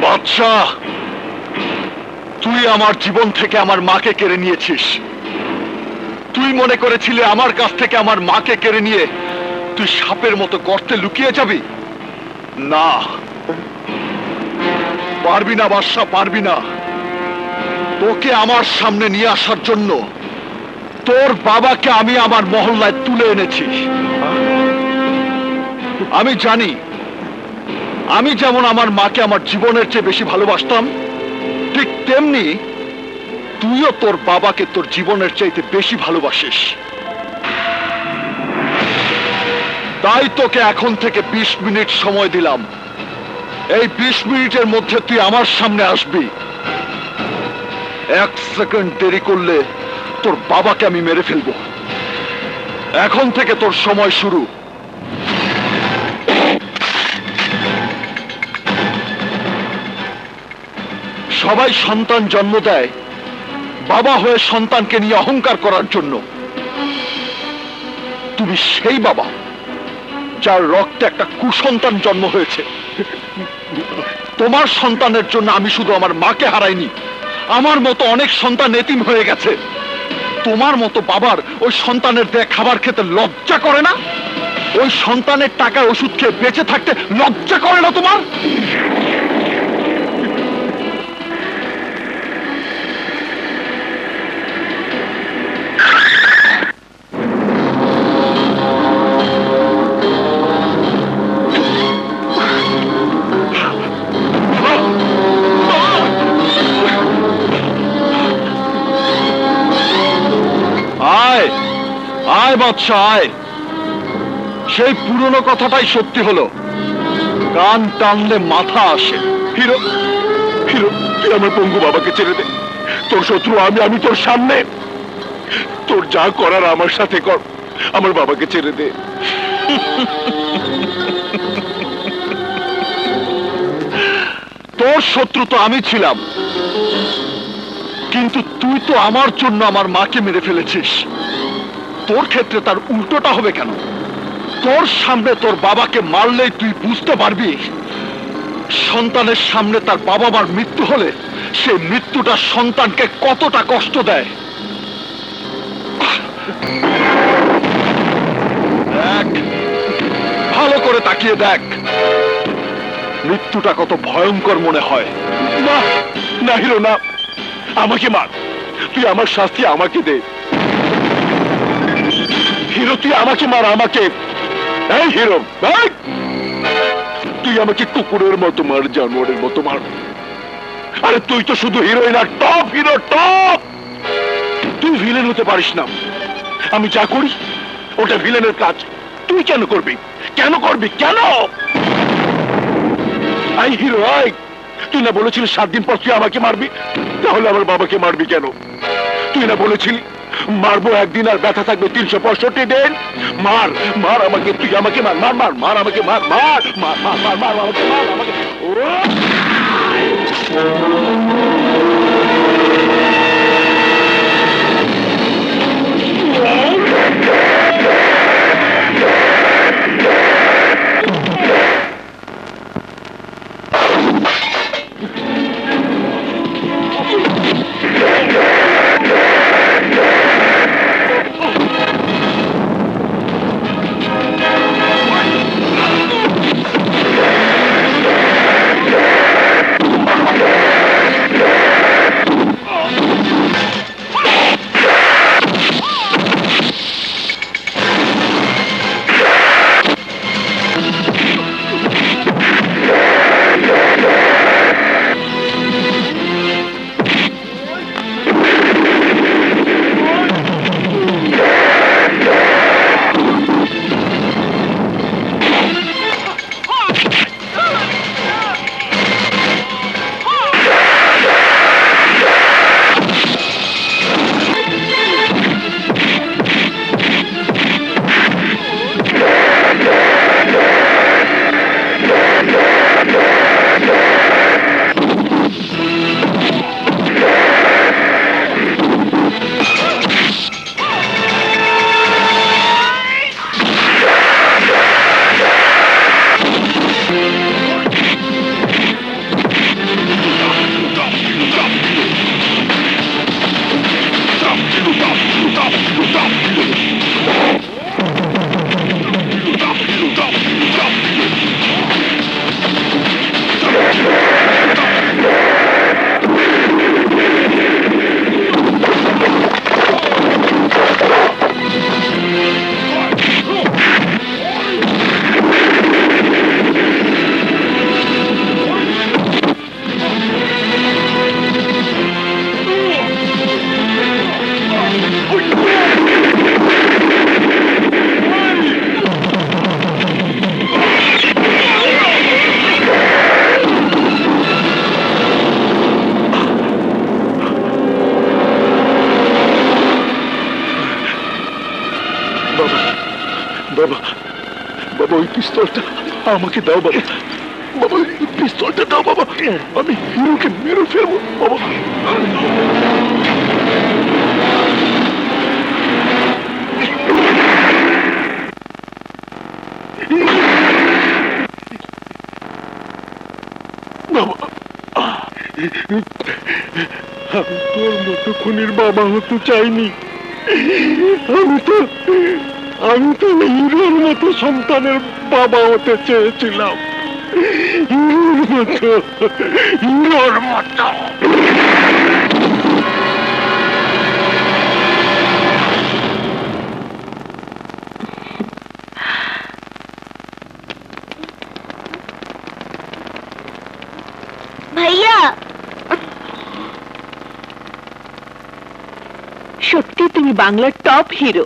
বাদশাহ, তুই আমার জীবন থেকে আমার মাকে কেড়ে নিয়েছিস। তুই মনে করেছিলি আমার কাছ থেকে আমার মাকে কেড়ে নিয়ে তুই সাপের মতো গর্তে লুকিয়ে যাবি? না, পারবি না বাদশাহ, পারবি না। তোকে আমার সামনে নিয়ে আসার জন্য তোর বাবাকে আমি আমার মহল্লায় তুলে এনেছি। আমি জানি আমি যেমন আমার মাকে আমার জীবনের চেয়ে বেশি ভালোবাসতাম, ঠিক তেমনি তুইও তোর বাবাকে তোর জীবনের চাইতে বেশি ভালোবাসিস। তাই তোকে এখন থেকে 20 মিনিট সময় দিলাম। এই 20 মিনিটের মধ্যে তুই আমার সামনে আসবি। 1 সেকেন্ড দেরি করলে তোর বাবাকে আমি মেরে ফেলবো। এখন থেকে তোর সময় শুরু। সবাই সন্তান জন্ম দেয় বাবা হয়ে সন্তানকে নিয়ে অহংকার করার জন্য। তুমি সেই বাবা যার রক্তে একটা কুসন্তান জন্ম হয়েছে। তোমার সন্তানের জন্য আমি শুধু আমার মাকে হারাইনি, আমার মতো অনেক সন্তান এতিম হয়ে গেছে। তোমার মতো বাবার ওই সন্তানের দেয়া খাবার খেতে লজ্জা করে না? ওই সন্তানের টাকায় ওষুধ খেয়ে বেঁচে থাকতে লজ্জা করে না তোমার? আয় আয় বাদশা আয়। সেই পুরনো কথাটাই সত্যি হলো, কান টানলে মাথা আসে। হিরো, হিরো, তুই আমার পঙ্গু বাবাকে ছেড়ে দে। তোর শত্রু আমি, আমি তোর সামনে। তোর যা করার আমার সাথে কর, আমার বাবাকে ছেড়ে দে। তোর শত্রু তো আমি ছিলাম, কিন্তু তুই তো আমার জন্য আমার মাকে মেরে ফেলেছিস। তোর ক্ষেত্রে তার উল্টোটা হবে কেন? তোর সামনে তোর বাবাকে মারলেই তুই বুঝতে পারবি সন্তানের সামনে তার বাবা মার মৃত্যু হলে সেই মৃত্যুটা সন্তানকে কতটা কষ্ট দেয়। দেখ, ভালো করে তাকিয়ে দেখ, মৃত্যুটা কত ভয়ঙ্কর মনে হয়। না না হিরো, না, আমাকে মার। তুই আমার শাস্তি আমাকে দে। হিরো, তুই আমাকে মার, আমাকে। এই হিরো, এই! তুই আমাকে কুকুরের মতো মার, জানোয়ারের মতো মার। আরে তুই তো শুধু হিরোই না, টপ হিরো, টপ। তুই ভিলেন হতে পারিস না। আমি যা করি ওটা ভিলেনের কাজ। তুই কেন করবি? কেন করবি? কেন? I hero, I! তুই না বলেছিলি 7 দিন পর তুই আমাকে মারবি? তাহলে আমার বাবাকে মারবি কেন? তুই না বলেছিলি মারবো একদিন আর ব্যথা থাকবে 365 দিন? মার, মার আমাকে, তুই আমাকে মার, মার, মার, মার আমাকে, মার, মার, মার, মার, মার, মার আমাকে, মার আমাকে। ওই পিস্তলটা আমাকে দাও বাবা। বাবা ওই পিস্তলটা দাও বাবা, আমি হিরোকে মেরে ফেলবো বাবা। বাবা, আমি তোর মতো খুনির বাবা হতে চাইনি। আমি তো হিরোর মতো সন্তানের বাবা হতে চেয়েছিলাম। হিরোর মতো। ভাইয়া সত্যি তুমি বাংলার টপ হিরো।